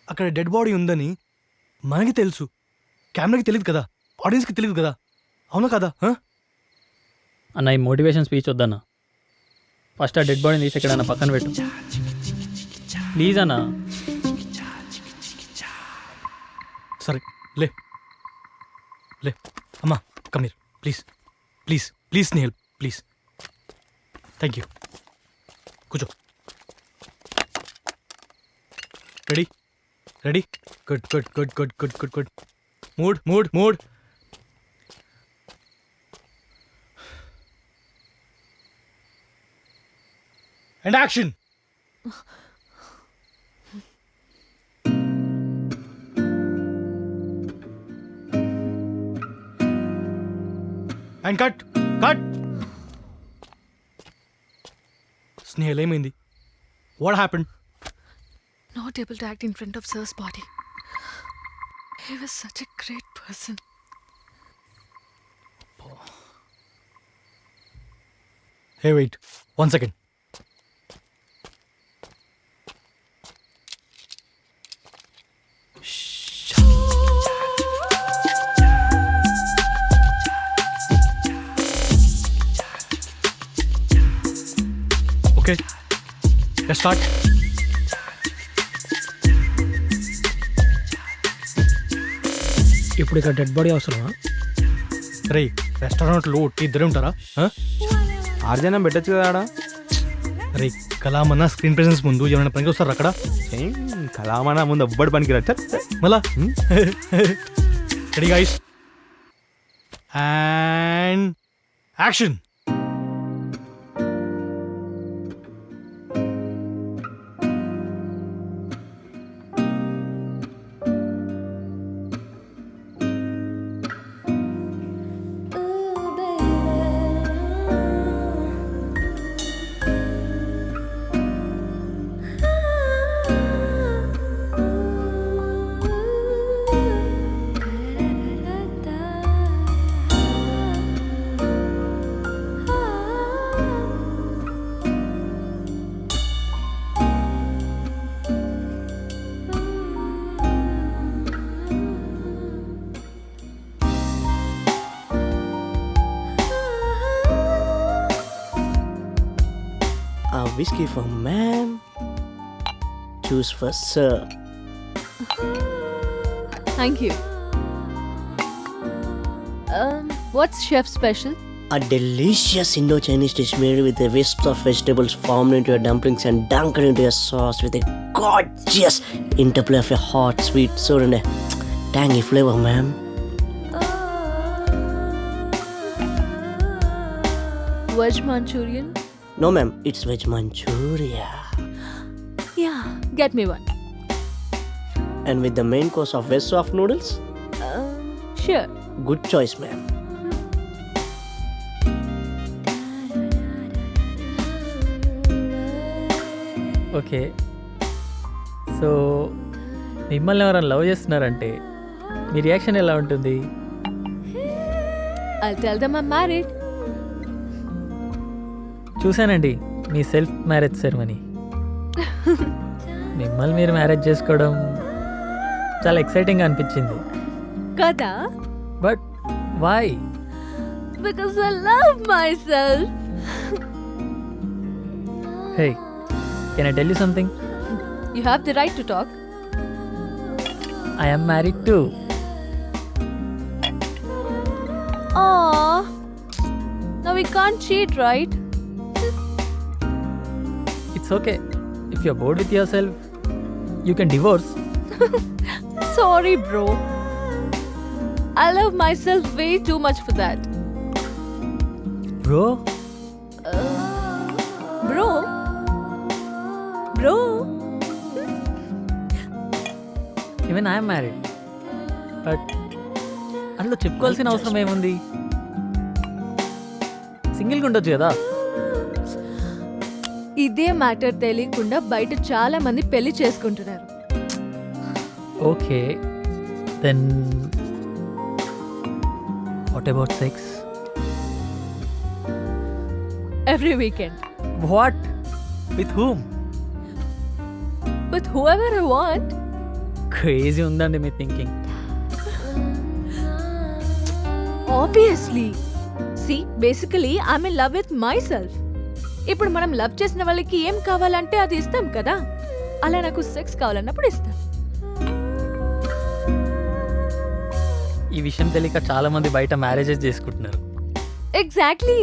అక్కడ డెడ్ బాడీ ఉందని మనకి తెలుసు, కెమెరాకి తెలియదు కదా, ఆడియన్స్కి తెలియదు కదా, అవునా కదా? అన్న ఈ మోటివేషన్ స్పీచ్ వద్దన్న. ఫస్ట్ ఆ డెడ్ బాడీని తీసి ఎక్కడన్నా పక్కన పెట్టు ప్లీజ్ అన్న. సరే లే లే అమ్మా, కమీర్ ప్లీజ్ ప్లీజ్ ప్లీజ్ నీ హెల్ప్ ప్లీజ్. Thank you. కూర్చో. Ready ready. Good good good good good good good. Mood mood mood. And action. And cut cut. Snehal ఏమైంది? What happened? Not able to act in front of Sir's body. He was such a great person. Hey, wait. 1 second. Okay. Let's start. ఇప్పుడు ఇక్కడ dead body అవసరమా? రే రెస్టారెంట్లో ఇద్దరే ఉంటారా? ఆర్జనం పెట్టచ్చు కదా ఆడ. రే కలామన్న స్క్రీన్ ప్రెసెన్స్ ముందు ఏమైనా పనికి వస్తారు అక్కడ? కలామన్నా ముందు ఎవ్వడు పనికి రా మళ్ళా. Ready guys and action. whiskey for ma'am, juice for sir. Thank you. What's chef special? A delicious Indo-Chinese dish made with the wisps of vegetables formed into your dumplings and dunked into your sauce with a gorgeous interplay of a hot, sweet, sour and a tangy flavor, ma'am. Veg Manchurian? No, ma'am, it's veg Manchuria. Yeah, get me one. And with the main course of veg soft noodles? Sure. Good choice, ma'am. Okay, so మిమ్మల్ని ఎవరైనా love చేస్తున్నారంటే మీ reaction ఎలా ఉంటుంది? I'll tell them I'm married. చూశానండి మీ self marriage ceremony. మిమ్మల్ని మీరు marriage చేసుకోవడం చాలా ఎక్సైటింగ్గా అనిపించింది. Kada? But why? Because I love myself. Hey, can I tell you something? You have the right to talk. I am married too. Aww. Now we can't cheat, right? It's okay. If you're bored with yourself, you can divorce. Sorry, bro. I love myself way too much for that. Bro? Bro? Bro? Even I am married. But అందులో చెప్పుకోవాల్సిన అవసరం ఏముంది? సింగిల్గా ఉండొచ్చు కదా. ఇదే matter తెలియకుండా బయట చాలా మంది పెళ్లి చేసుకుంటున్నారు. Okay, then what about sex? Every weekend. What? With whom? With whoever I want. Crazy ఉందండి మీ thinking. Obviously. See, basically I'm in love with myself. ఇప్పుడు మనం లవ్ చేసిన వాళ్ళకి ఏం కావాలంటే అది ఇస్తాం కదా, అలా నాకు సెక్స్ కావాలన్నప్పుడు ఇస్తాం. ఈ విషయం తెలియక చాలా మంది బయట మ్యారేజెస్ చేసుకుంటున్నారు. Exactly.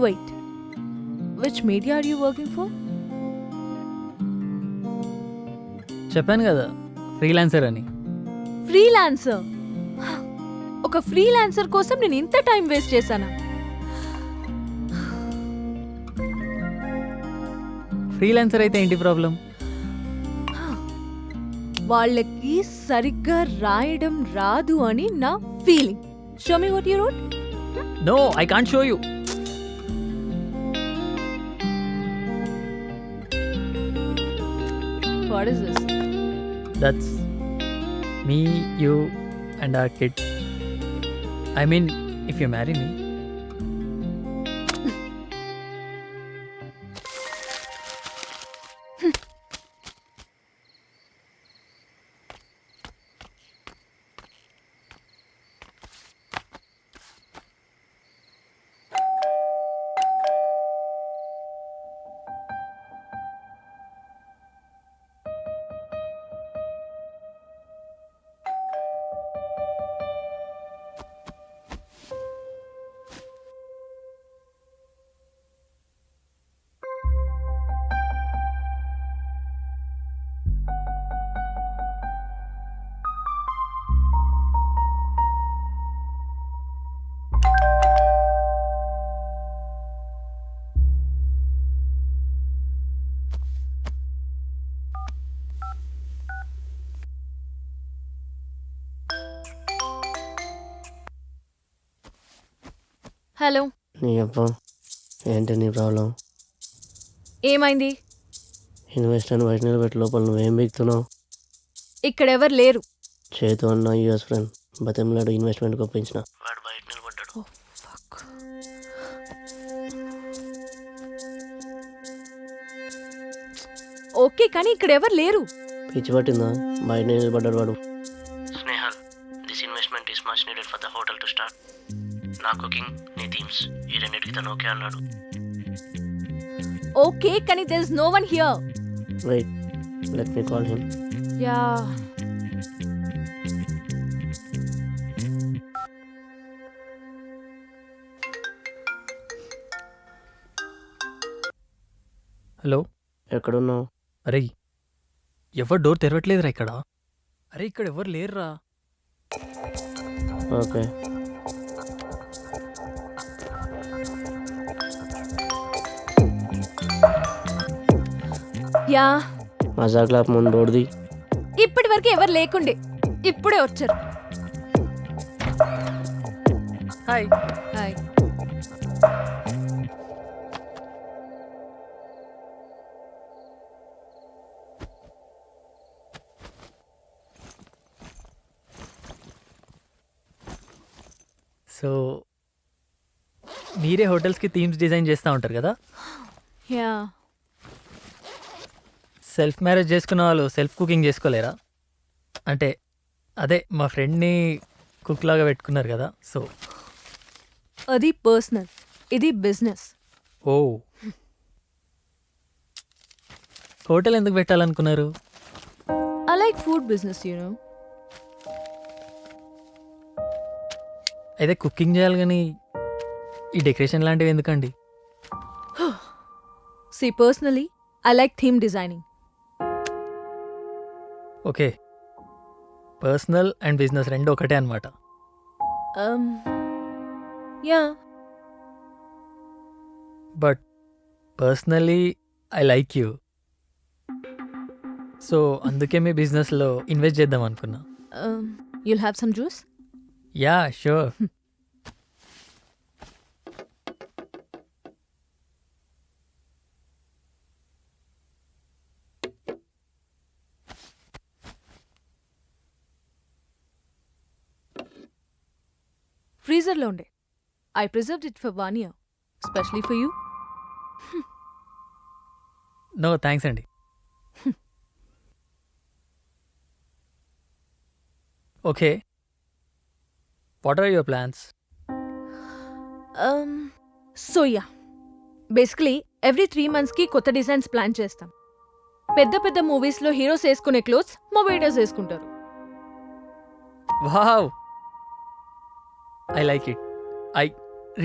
Wait. Which media are you working for? చెప్పాను కదా, ఫ్రీలాన్సర్ అని. ఫ్రీలాన్సర్? ఒక ఫ్రీలాన్సర్ కోసం నేను ఇంత టైం వేస్ట్ చేశానా? ఫ్రీలాన్సర్ అయితే ఏంటి ప్రాబ్లం? వాళ్ళకి సరిగ్గా రాయడం రాదు అని నా feeling. Show me what you wrote. No, I can't show you. What is this? That's me, you and our kid. I mean, if you marry me. Hello. నీ అబ్బా, ఏంటి నీ ప్రాబ్లం? ఏమైంది? ఇన్వెస్ట్ అని బయట నిలబెట్టి లోపల నువ్వేం బిగుతున్నావు? ఇక్కడ ఎవరు లేరు. చేతు అన్న యూఎస్ ఫ్రెండ్ బతిమలాడు ఇన్వెస్ట్మెంట్ ఒప్పించిన. ఓకే, కానీ ఇక్కడ ఎవరు లేరు. పిచ్చి పట్టిందా? బయట నిలబడ్డాడు వాడు. Snehal, this investment is much needed for the hotel to start. నా కుకింగ్, నీ థీమ్స్, ఈ రెండింటికి తను ఓకే అన్నాడు. ఓకే, కానీ there is no one here. Wait, let me call him. Yeah. Hello, ఎక్కడున్నావు? అరే ఎవరు డోర్ తెరవట్లేదురా ఇక్కడ. అరే ఇక్కడ ఎవరు లేరురా. ఓకే. యా. మజాక్ లాప్ ముందు డోర్ది. ఇప్పటి వరకు ఎవరు లేకుండే, ఇప్పుడే వచ్చారు. హాయ్. హాయ్. సో మీరే హోటల్స్కి థీమ్స్ డిజైన్ చేస్తూ ఉంటారు కదా. యా. సెల్ఫ్ మ్యారేజ్ చేసుకున్న వాళ్ళు సెల్ఫ్ కుకింగ్ చేసుకోలేరా? అంటే అదే మా ఫ్రెండ్ని కుక్ లాగా పెట్టుకున్నారు కదా. సో అది పర్సనల్, ఇది బిజినెస్. ఓ, హోటల్ ఎందుకు పెట్టాలనుకున్నారు? I like food business, you know. అయితే కుకింగ్ చేయాలి కానీ ఈ డెకరేషన్ లాంటివి ఎందుకండి? See, personally, I like theme designing. Okay, personal and business రెండు ఒకటే అనమాట. Yeah. But personally I like you. So అందుకే మీ బిజినెస్లో ఇన్వెస్ట్ చేద్దాం అనుకున్నా. You'll have some juice? Yeah, sure. ఫ్రీజర్లో ఉండే. I preserved it for 1 year, especially for you. No thanks అండి. Okay, what are your plans? So yeah, basically every 3 monthsకి కొత్త designs plan చేస్తాం. పెద్ద పెద్ద మూవీస్లో హీరోస్ వేసుకునే క్లోత్స్ మా వెయిటర్స్ వేసుకుంటారు. Wow, I like it. I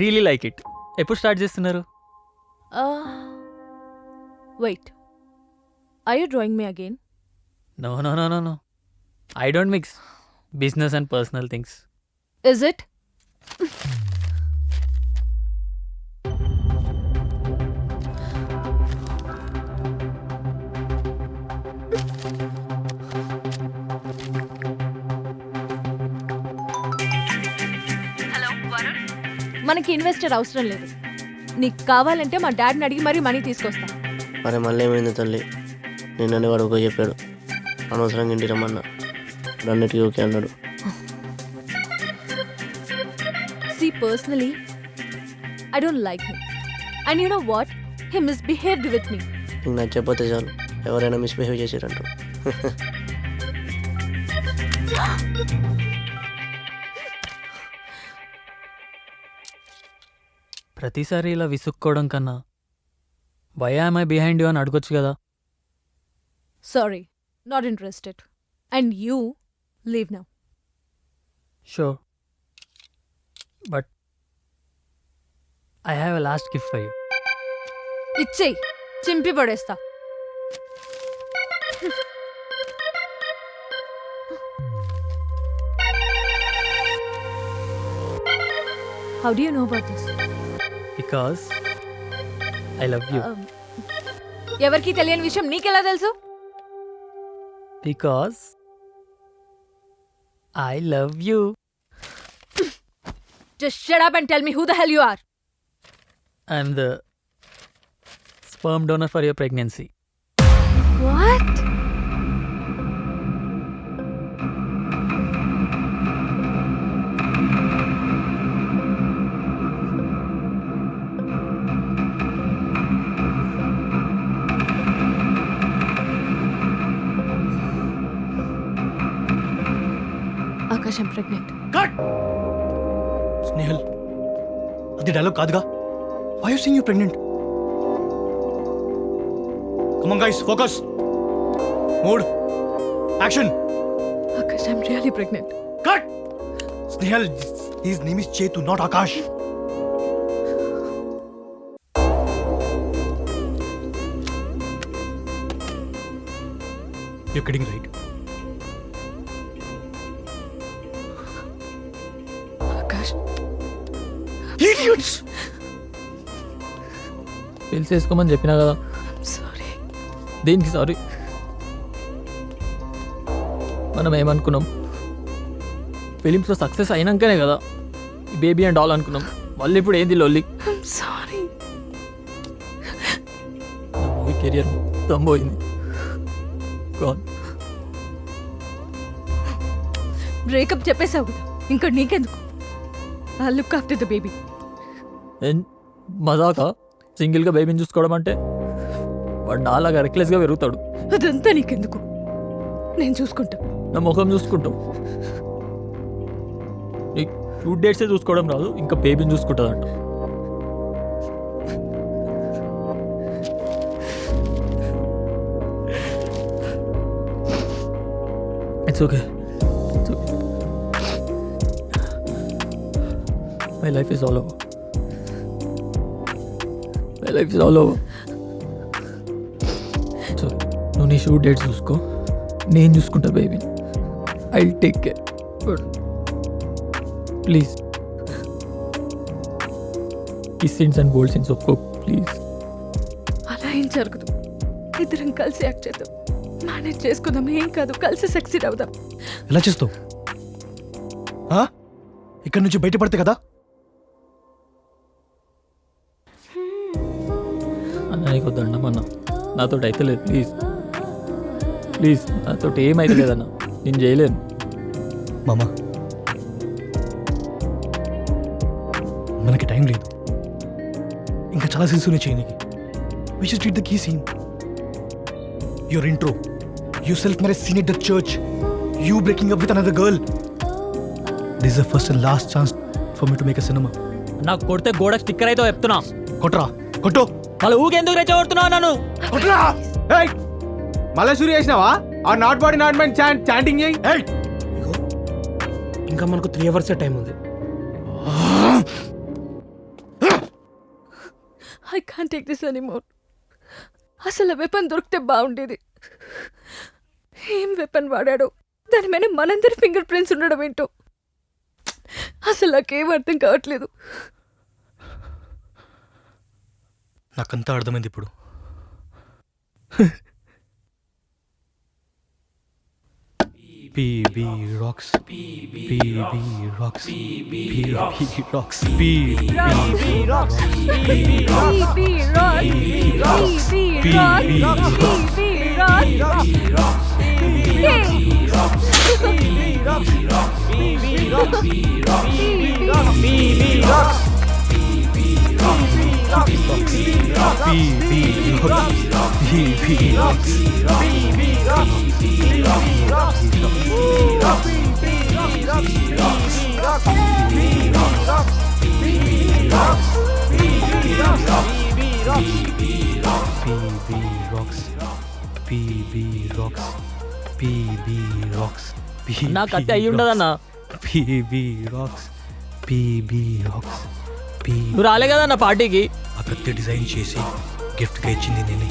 really like it. ఎప్పుడు స్టార్ట్ చేస్తున్నారు? Wait, are you drawing me again? No no no no no, I don't mix business and personal things. Is it? మనకి investor అవసరం లేదు. నీకు కావాలంటే మా డాడీని అడిగి మరీ మనీ తీసుకొస్తా. మరి మళ్ళీ ఏమైంది తల్లి? నిన్ననే వాడు ఒక చెప్పాడు, అనవసరంగా ఇంటి రమ్మన్నా, అన్నిటికీ ఓకే అన్నాడు. See, personally, I don't like him. And you know what? He misbehaved with me. నీకు నచ్చకపోతే చాలు, ఎవరైనా మిస్బిహేవ్ చేసారంటారు. ప్రతిసారి ఇలా విసుక్కోవడం కన్నా why am I behind you అని అడగొచ్చు కదా. Sorry, not interested. And you leave now. Sure, but I have a last gift for you. ఇచ్చేయి, చింపి పడేస్తా. How do you know about this? Because I love you. ఎవరికి తెలియని విషయం నీకెలా తెలుసు? Because I love you. Just shut up and tell me who the hell you are. I'm the sperm donor for your pregnancy. What? ఆకాశం pregnant. Snehal, అది dialogue కాదుగా. Why you saying you pregnant? Come on guys, focus. Mood, action. Akash, I am really pregnant. Cut. Snehal, his name is Chetu, not Akash. You're kidding, right? Akash, idiots! పిలిచి చేసుకోమని చెప్పినా కదా. Sorry. దేనికి sorry? మనం ఏమనుకున్నాం, ఫిలిమ్స్లో సక్సెస్ అయినాకనే కదా ఈ బేబీ అండ్ ఆల్ అనుకున్నాం. మళ్ళీ ఇప్పుడు ఏంది లొల్లి? సారీ. మూవీ కెరియర్ మొత్తం పోయింది. బ్రేకప్ చెప్పేసావు కదా, ఇంకా నీకెందుకు? I look after the baby. మజాకా సింగిల్గా బేబీని చూసుకోవడం అంటే? వాడు నాలాగా రెక్లెస్గా పెరుగుతాడు. అదంతా నీకెందుకు? నేను చూసుకుంటా. నా ముఖం చూసుకుంటాం. నీకు షూట్ డేట్సే చూసుకోవడం రాదు, ఇంకా బేబీని చూసుకుంటుందంట. It's okay. It's okay. My life is all over. My life is all over. So, నువ్వు నీ షూట్ డేట్స్ చూసుకో, నేను చూసుకుంటా baby. I'll take care. Please ఈ సీన్స్ అండ్ బోల్డ్ సీన్స్ ఒప్పుకో ప్లీజ్. అలా ఏం జరగదు. ఇద్దరం కలిసి యాక్ట్ చేద్దాం, మేనేజ్ చేసుకుందాం. ఏం కాదు, కలిసి సక్సీడ్ అవుదాం. ఎలా చేస్తావు? ఇక్కడి నుంచి బయటపడితే కదా. అన్న నీకు దండం అన్న, నాతోటి అయితే లేదు. ప్లీజ్ ప్లీజ్, నాతోటి ఏమైతే లేదన్న, నేను చేయలేను. మామా, మనకి టైం లేదు, ఇంకా చాలా సీన్స్ ఉన్నాయి చేయనికి. We should treat the key scene. Your intro, you self-marriage scene at the church, you breaking up with another girl. This is the first and last chance for me to make a cinema. నాకు కొడితే గోడ sticker అయితే చెప్తున్నా. కొట్రా, కొట్టు. మళ్ళీ ఊకెందుకు రెచ్చగొడుతున్నావు నన్ను? కొట్రా. ఏయ్, మళ్ళీ షూర్ చేసినావా? ఆ not body not mind chanting చేయి. ఇంకా మనకు 3 hours టైం ఉంది. I can't take this anymore. అసలు వెపన్ దొరికితే బాగుండేది. ఏం వెపన్ వాడాడో, దాని మీద మనందరి ఫింగర్ ప్రింట్స్ ఉండడం ఏంటో అసలు నాకేం అర్థం కావట్లేదు. నాకంతా అర్థమైంది ఇప్పుడు. PB rocks, PB rocks, PB rocks, PB rocks, PB rocks, PB rocks, PB నా కత్తి అయ్యి ఉండదన్నా. PB rocks, PB rocks, నువ్వు రాలే కదా నా పార్టీకి. ఆ కత్తి డిజైన్ చేసి గిఫ్ట్గా ఇచ్చింది నేనే.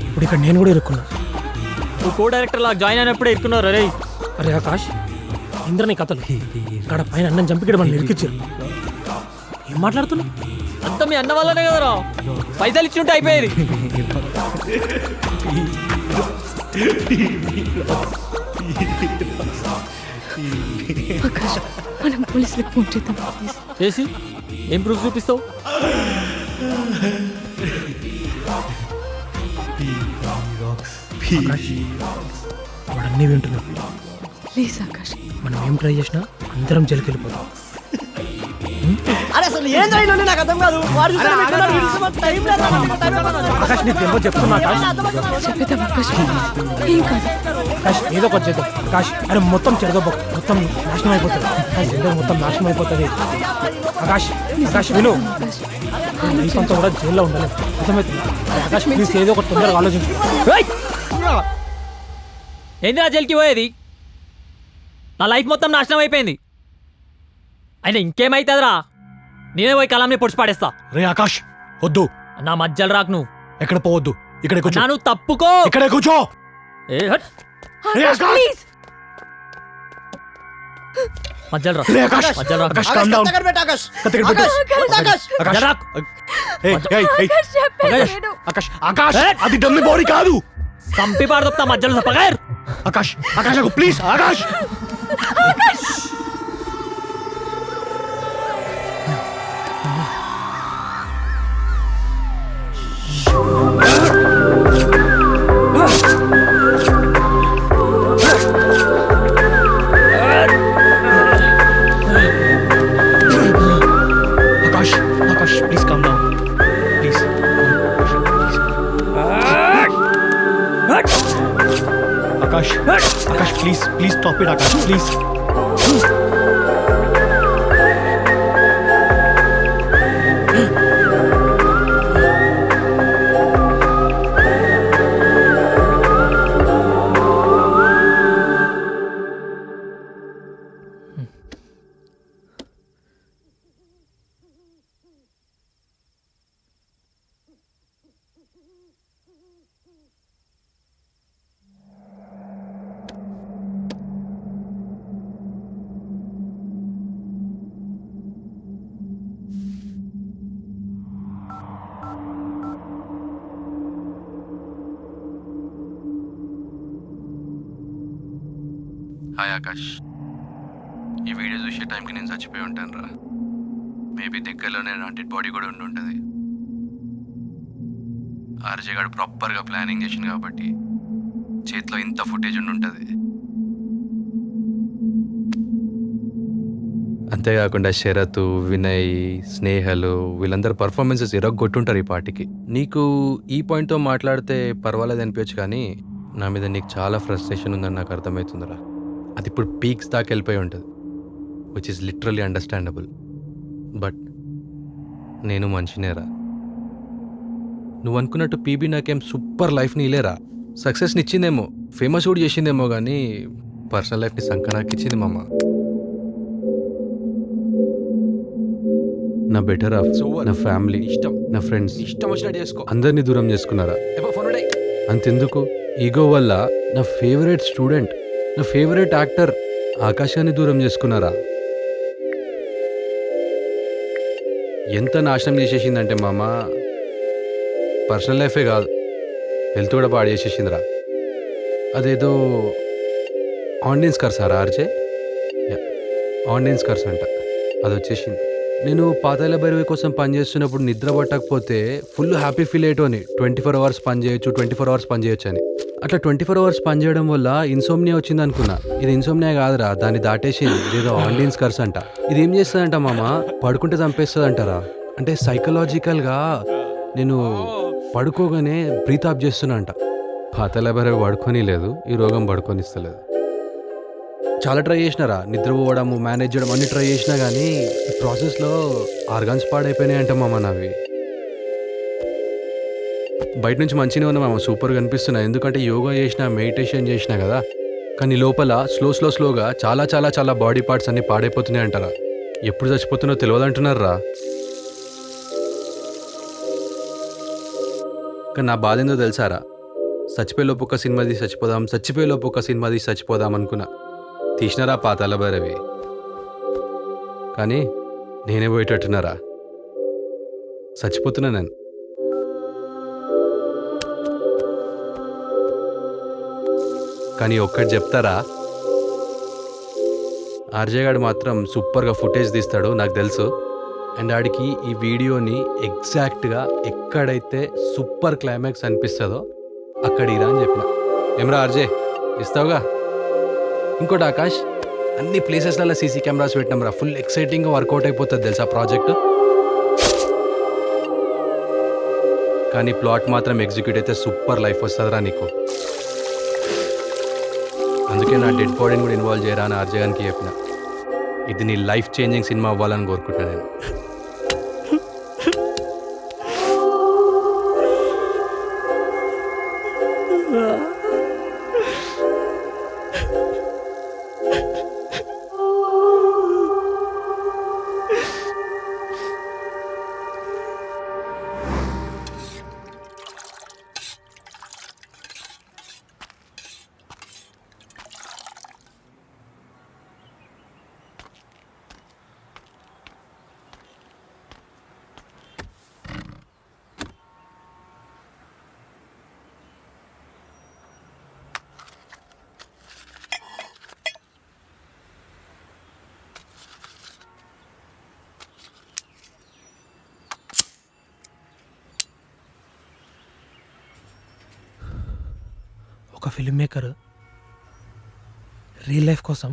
ఇప్పుడు ఇక్కడ నేను కూడా ఇరుక్కున్నా. నువ్వు కో డైరెక్టర్ లాగా జాయిన్ అయినప్పుడే ఇరుక్కున్నారు. రే అరే ఆకాష్, ఇంద్రని కథలు ఇక్కడ పైన అన్నం చంపికడ మనం ఇరికిచ్చారు. ఏం మాట్లాడుతున్నావు? అంతా మీ అన్న వల్లనే కదరా, పైసలు ఇచ్చి ఉంటే అయిపోయేది. ఆకాష్, మనం పోలీసులకు ఫోన్ చేద్దాం. చేసి ఏం ప్రూఫ్ చూపిస్తావు? వాడు అన్నీ వింటున్నాడు. ప్లీజ్ ఆకాష్. మనం ఏం ట్రై చేసినా అందరం జైలుకి వెళ్ళిపోతాం. అరే అసలు ఏం జరిగిందో నాకు అర్థం కాదు. వాడు చూసారా, వీడు చూసారా, టైం లేదు రా, నాకు టైం లేదు. ఆకాష్ నీకు తెలియదు చెప్తున్నా ఆకాష్. చెప్పేద్దాం ఆకాష్, ఏం కాదు. ఆకాష్ ఏదో ఒకటి చేద్దాం ఆకాష్. అరే మొత్తం చెడగొబ్బ, మొత్తం నాశనం అయిపోతుంది ఆకాష్. ఏదో మొత్తం నాశనం అయిపోతుంది ఆకాష్. ఆకాష్ విను, లైఫ్ అంతా కూడా జైల్లో ఉండాలి, అర్థమవుతుంది ఆకాష్. ప్లీజ్ ఏదో ఒకటి తొందరగా ఆలోచించు. ఏంది ఆ జైలుకి పోయేది? నా లైఫ్ మొత్తం నాశనం అయిపోయింది. అయినా ఇంకేమైతుందిరా, నేనే పోయి కలాంని పొడిచి పాడేస్తా. రే ఆకాష్ వద్దు, నా మధ్యలో రాకు. నువ్వు ఎక్కడ పోవద్దు, ఇక్కడే కూర్చో. నువ్వు తప్పుకో, ఇక్కడే కూర్చో. ఏ హట్. ప్లీజ్ మధ్యలో రా, రే ఆకాష్, మధ్యలో రా. Akash calm down. ఆకాష్ కత్తి పెట్టు. ఆకాష్, మధ్యలో రా. ఏయ్, ఏయ్, ఏయ్. ఆకాష్, ఆకాష్, అది డమ్మి బాడీ కాదు. చంపి పాడదొప్తా మధ్యలో పగారు. Akash, Akash please Akash. Akash, Akash please calm down. Please. Akash, Akash please, please stop it Akash, please. Hi Akash, ఈ వీడియో చూసే టైంకి నేను చచ్చిపోయి ఉంటాను రా. మేబీ దగ్గరలోనే నా డెడ్ బాడీ కూడా ఉండి ఉంటుంది. ఆర్జే గారు ప్రాపర్గా ప్లానింగ్ చేసింది కాబట్టి చేతిలో ఇంత ఫుటేజ్ ఉండి ఉంటుంది. అంతేకాకుండా శరత్, వినయ్, స్నేహలు వీళ్ళందరూ పర్ఫార్మెన్సెస్ ఇరగొట్టుంటారు ఈ పార్టీకి. నీకు ఈ పాయింట్తో మాట్లాడితే పర్వాలేదు అనిపించచ్చు, కానీ నా మీద నీకు చాలా ఫ్రస్ట్రేషన్ ఉందని నాకు అర్థమవుతుందిరా. అది ఇప్పుడు పీక్స్ దాకా వెళ్ళిపోయి ఉంటుంది, which is literally understandable. But నేను మనిషినేరా. నువ్వు అనుకున్నట్టు పీబీ నాకేం సూపర్ లైఫ్ని ఇలేరా. సక్సెస్ని ఇచ్చిందేమో, ఫేమస్ కూడా చేసిందేమో, కానీ పర్సనల్ లైఫ్ని సంక నాకు ఇచ్చింది మామ. నా బెటర్ ఆఫ్, నా ఫ్యామిలీ, ఇష్టం, నా ఫ్రెండ్స్, ఇష్టం వచ్చినట్టు చేసుకో, అందరినీ దూరం చేసుకున్నారా. అంతెందుకు, ఈగో వల్ల నా ఫేవరెట్ స్టూడెంట్, నా ఫేవరెట్ యాక్టర్ ఆకాశాన్ని దూరం చేసుకున్నారా. ఎంత నాశనం చేసేసిందంటే మామ, పర్సనల్ లైఫే కాదు, హెల్త్ కూడా పాడు చేసేసిందిరా. అదేదో ఆన్లైన్స్ కర్సారా ఆర్జే, ఆన్లైన్స్ కర్స్ అంట, అది వచ్చేసింది. నేను పాతాళ భైరవి కోసం పనిచేస్తున్నప్పుడు నిద్ర పట్టకపోతే ఫుల్ హ్యాపీ ఫీల్ అయ్యేటోని. 24 hours పని చేయొచ్చు, 24 hours పని చేయొచ్చు అని. అట్లా 24 hours పని చేయడం వల్ల ఇన్సోమ్నియా వచ్చింది అనుకున్నా. ఇది ఇన్సోమ్నియా కాదురా, దాన్ని దాటేసింది. ఇదేదో ఆన్లైన్స్ కర్స్ అంట. ఇది ఏం చేస్తుందంట మామ, పడుకుంటే చంపేస్తుంది అంటారా. అంటే సైకలాజికల్గా నేను పడుకోగానే బ్రీత్ ఆఫ్ చేస్తున్నా అంట. పాతాళ భైరవి పడుకొని లేదు, ఈ రోగం పడుకొనిస్తలేదు. చాలా ట్రై చేసినారా, నిద్రపోవడము, మేనేజ్ చేయడం అన్ని ట్రై చేసినా కానీ ఈ ప్రాసెస్లో ఆర్గాన్స్ పాడైపోయినాయి అంట మామ నావి. బయట నుంచి మంచిగా ఉన్నా మామ, సూపర్గా అనిపిస్తున్నాయి. ఎందుకంటే యోగా చేసినా, మెడిటేషన్ చేసినా కదా, కానీ లోపల స్లోగా చాలా చాలా చాలా బాడీ పార్ట్స్ అన్ని పాడైపోతున్నాయి అంటారా. ఎప్పుడు చచ్చిపోతున్నో తెలియదు అంటున్నారా. కానీ నా బాధ ఏందో తెలుసారా, చచ్చిపోయేలోపు ఒక సినిమా తీసి చచ్చిపోదాం, చచ్చిపోయేలోపు ఒక సినిమా తీసి చచ్చిపోదాం అనుకున్నా. తీసినారా పాతాళ భైరవి, కానీ నేనే పోయేటట్టున్నారా. చచ్చిపోతున్నా నేను. కానీ ఒక్కటి చెప్తారా, ఆర్జే గారు మాత్రం సూపర్గా ఫుటేజ్ తీస్తాడు నాకు తెలుసు. అండ్ ఆడికి ఈ వీడియోని ఎగ్జాక్ట్గా ఎక్కడైతే సూపర్ క్లైమాక్స్ అనిపిస్తుందో అక్కడ ఇరా అని చెప్పిన. ఏమరా ఆర్జే, ఇస్తావుగా? ఇంకోటి ఆకాష్, అన్ని ప్లేసెస్లలో సీసీ కెమెరాస్ పెట్టినాం రా, ఫుల్ ఎక్సైటింగ్గా వర్కౌట్ అయిపోతుంది తెలుసా ప్రాజెక్ట్. కానీ ప్లాట్ మాత్రం ఎగ్జిక్యూట్ అయితే సూపర్ లైఫ్ వస్తుందిరా నీకు. అందుకే నా డెడ్ బాడీని కూడా ఇన్వాల్వ్ చేయరా అని ఆర్జగానికి చెప్పిన. ఇది నీ లైఫ్ చేంజింగ్ సినిమా అవ్వాలని కోరుకుంటున్నాను నేను. ఒక ఫిల్మ్ మేకర్ రియల్ లైఫ్ కోసం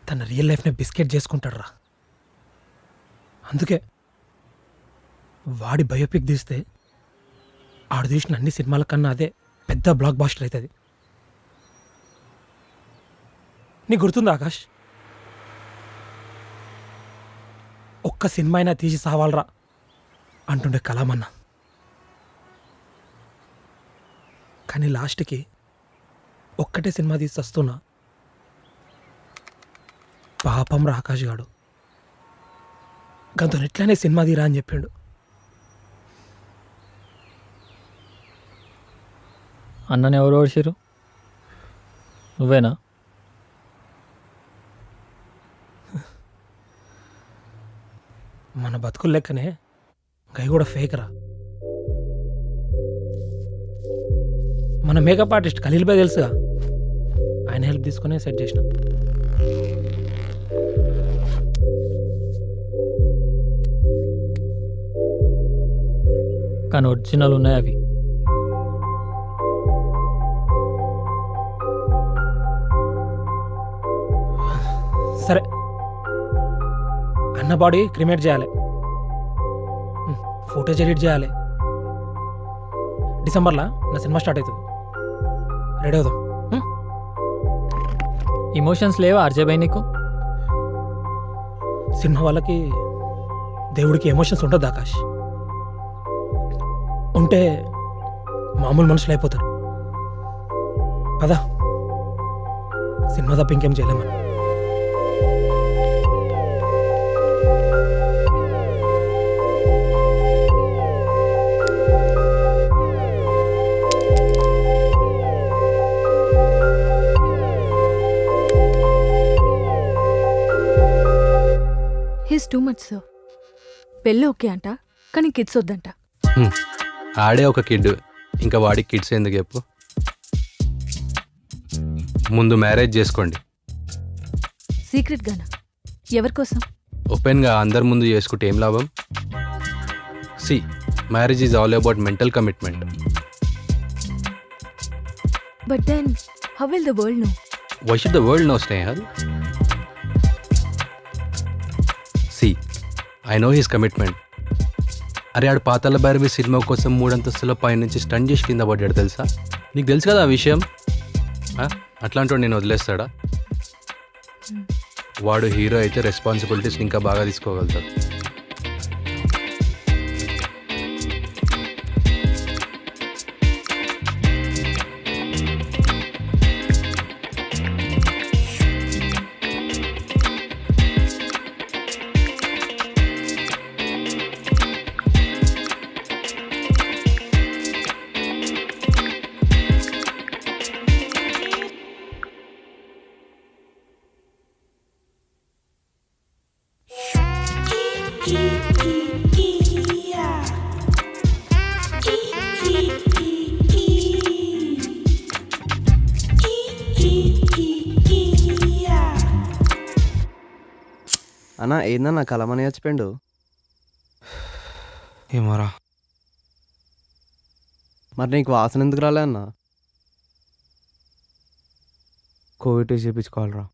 తన రియల్ లైఫ్ని బిస్కెట్ చేసుకుంటాడు రా. అందుకే వాడి బయోపిక్ తీస్తే ఆడు తీసిన అన్ని సినిమాల కన్నా అదే పెద్ద బ్లాక్ బాస్టర్ అవుతుంది. నీకు గుర్తుందా ఆకాష్, ఒక్క సినిమా అయినా తీసి సావాలరా అంటుండే కలామన్న. కానీ లాస్ట్కి ఒక్కటే సినిమా తీసి వస్తున్నా. పాపం రా ఆకాష్ గాడు, గంతో ఎట్లనే సినిమా తీరా అని చెప్పిండు. అన్నని ఎవరు ఓడిచారు? నువ్వేనా? మన బతుకుల లెక్కనే గై కూడా ఫేక్ రా. మన మేకప్ ఆర్టిస్ట్ ఖలీల్ భాయ్ తెలుసుగా, ఆయన హెల్ప్ తీసుకునే సెట్ చేసిన. కానీ ఒరిజినల్ ఉన్నాయి అవి. సరే, అన్న బాడీ క్రిమేట్ చేయాలి, ఫోటోజ్ ఎడిట్ చేయాలి. డిసెంబర్లో నా సినిమా స్టార్ట్ అవుతుంది, రెడీ అవుదాం. ఇమోషన్స్ లేవా అర్జయ్ భాయ్ నీకు? సినిమా వాళ్ళకి దేవుడికి ఎమోషన్స్ ఉంటుంది ఆకాష్. ఉంటే మామూలు మనుషులు అయిపోతారు. పదా, సినిమా తప్ప ఇంకేం చేయలేమని. He's too much sir. పెళ్ళి ఓకే అంట, కానీ కిడ్స్ వద్దంట. ఆడే ఒక కిడ్, ఇంకా వాడికి కిడ్స్ ఎందుకు చెప్పు. ముందు మ్యారేజ్ చేసుకోండి. సీక్రెట్ గానా? ఎవరి కోసం? ఓపెన్గా అందరి ముందు చేసుకుంటే ఏం లాభం? See, marriage is all about mental commitment. But then how will the world know? Why should the world know Snehal? See, I know his commitment. అరే ఆడు పాతాళ భైరవి సినిమా కోసం 3 అంతస్తుల పైనుంచి స్టంట్ చేసి కింద పడ్డాడు తెలుసా? నీకు తెలుసు కదా ఆ విషయం. అట్లాంటి వాడు నేను వదిలేస్తాడా? వాడు హీరో అయితే రెస్పాన్సిబిలిటీస్ ఇంకా బాగా తీసుకోగలుగుతాడు. అన్నా ఏందన్నా కలమని చచ్చిపోయిండు? ఏమోరా. మరి నీకు వాసన ఎందుకు రాలే అన్నా? Covid test చేయించుకోవాలరా.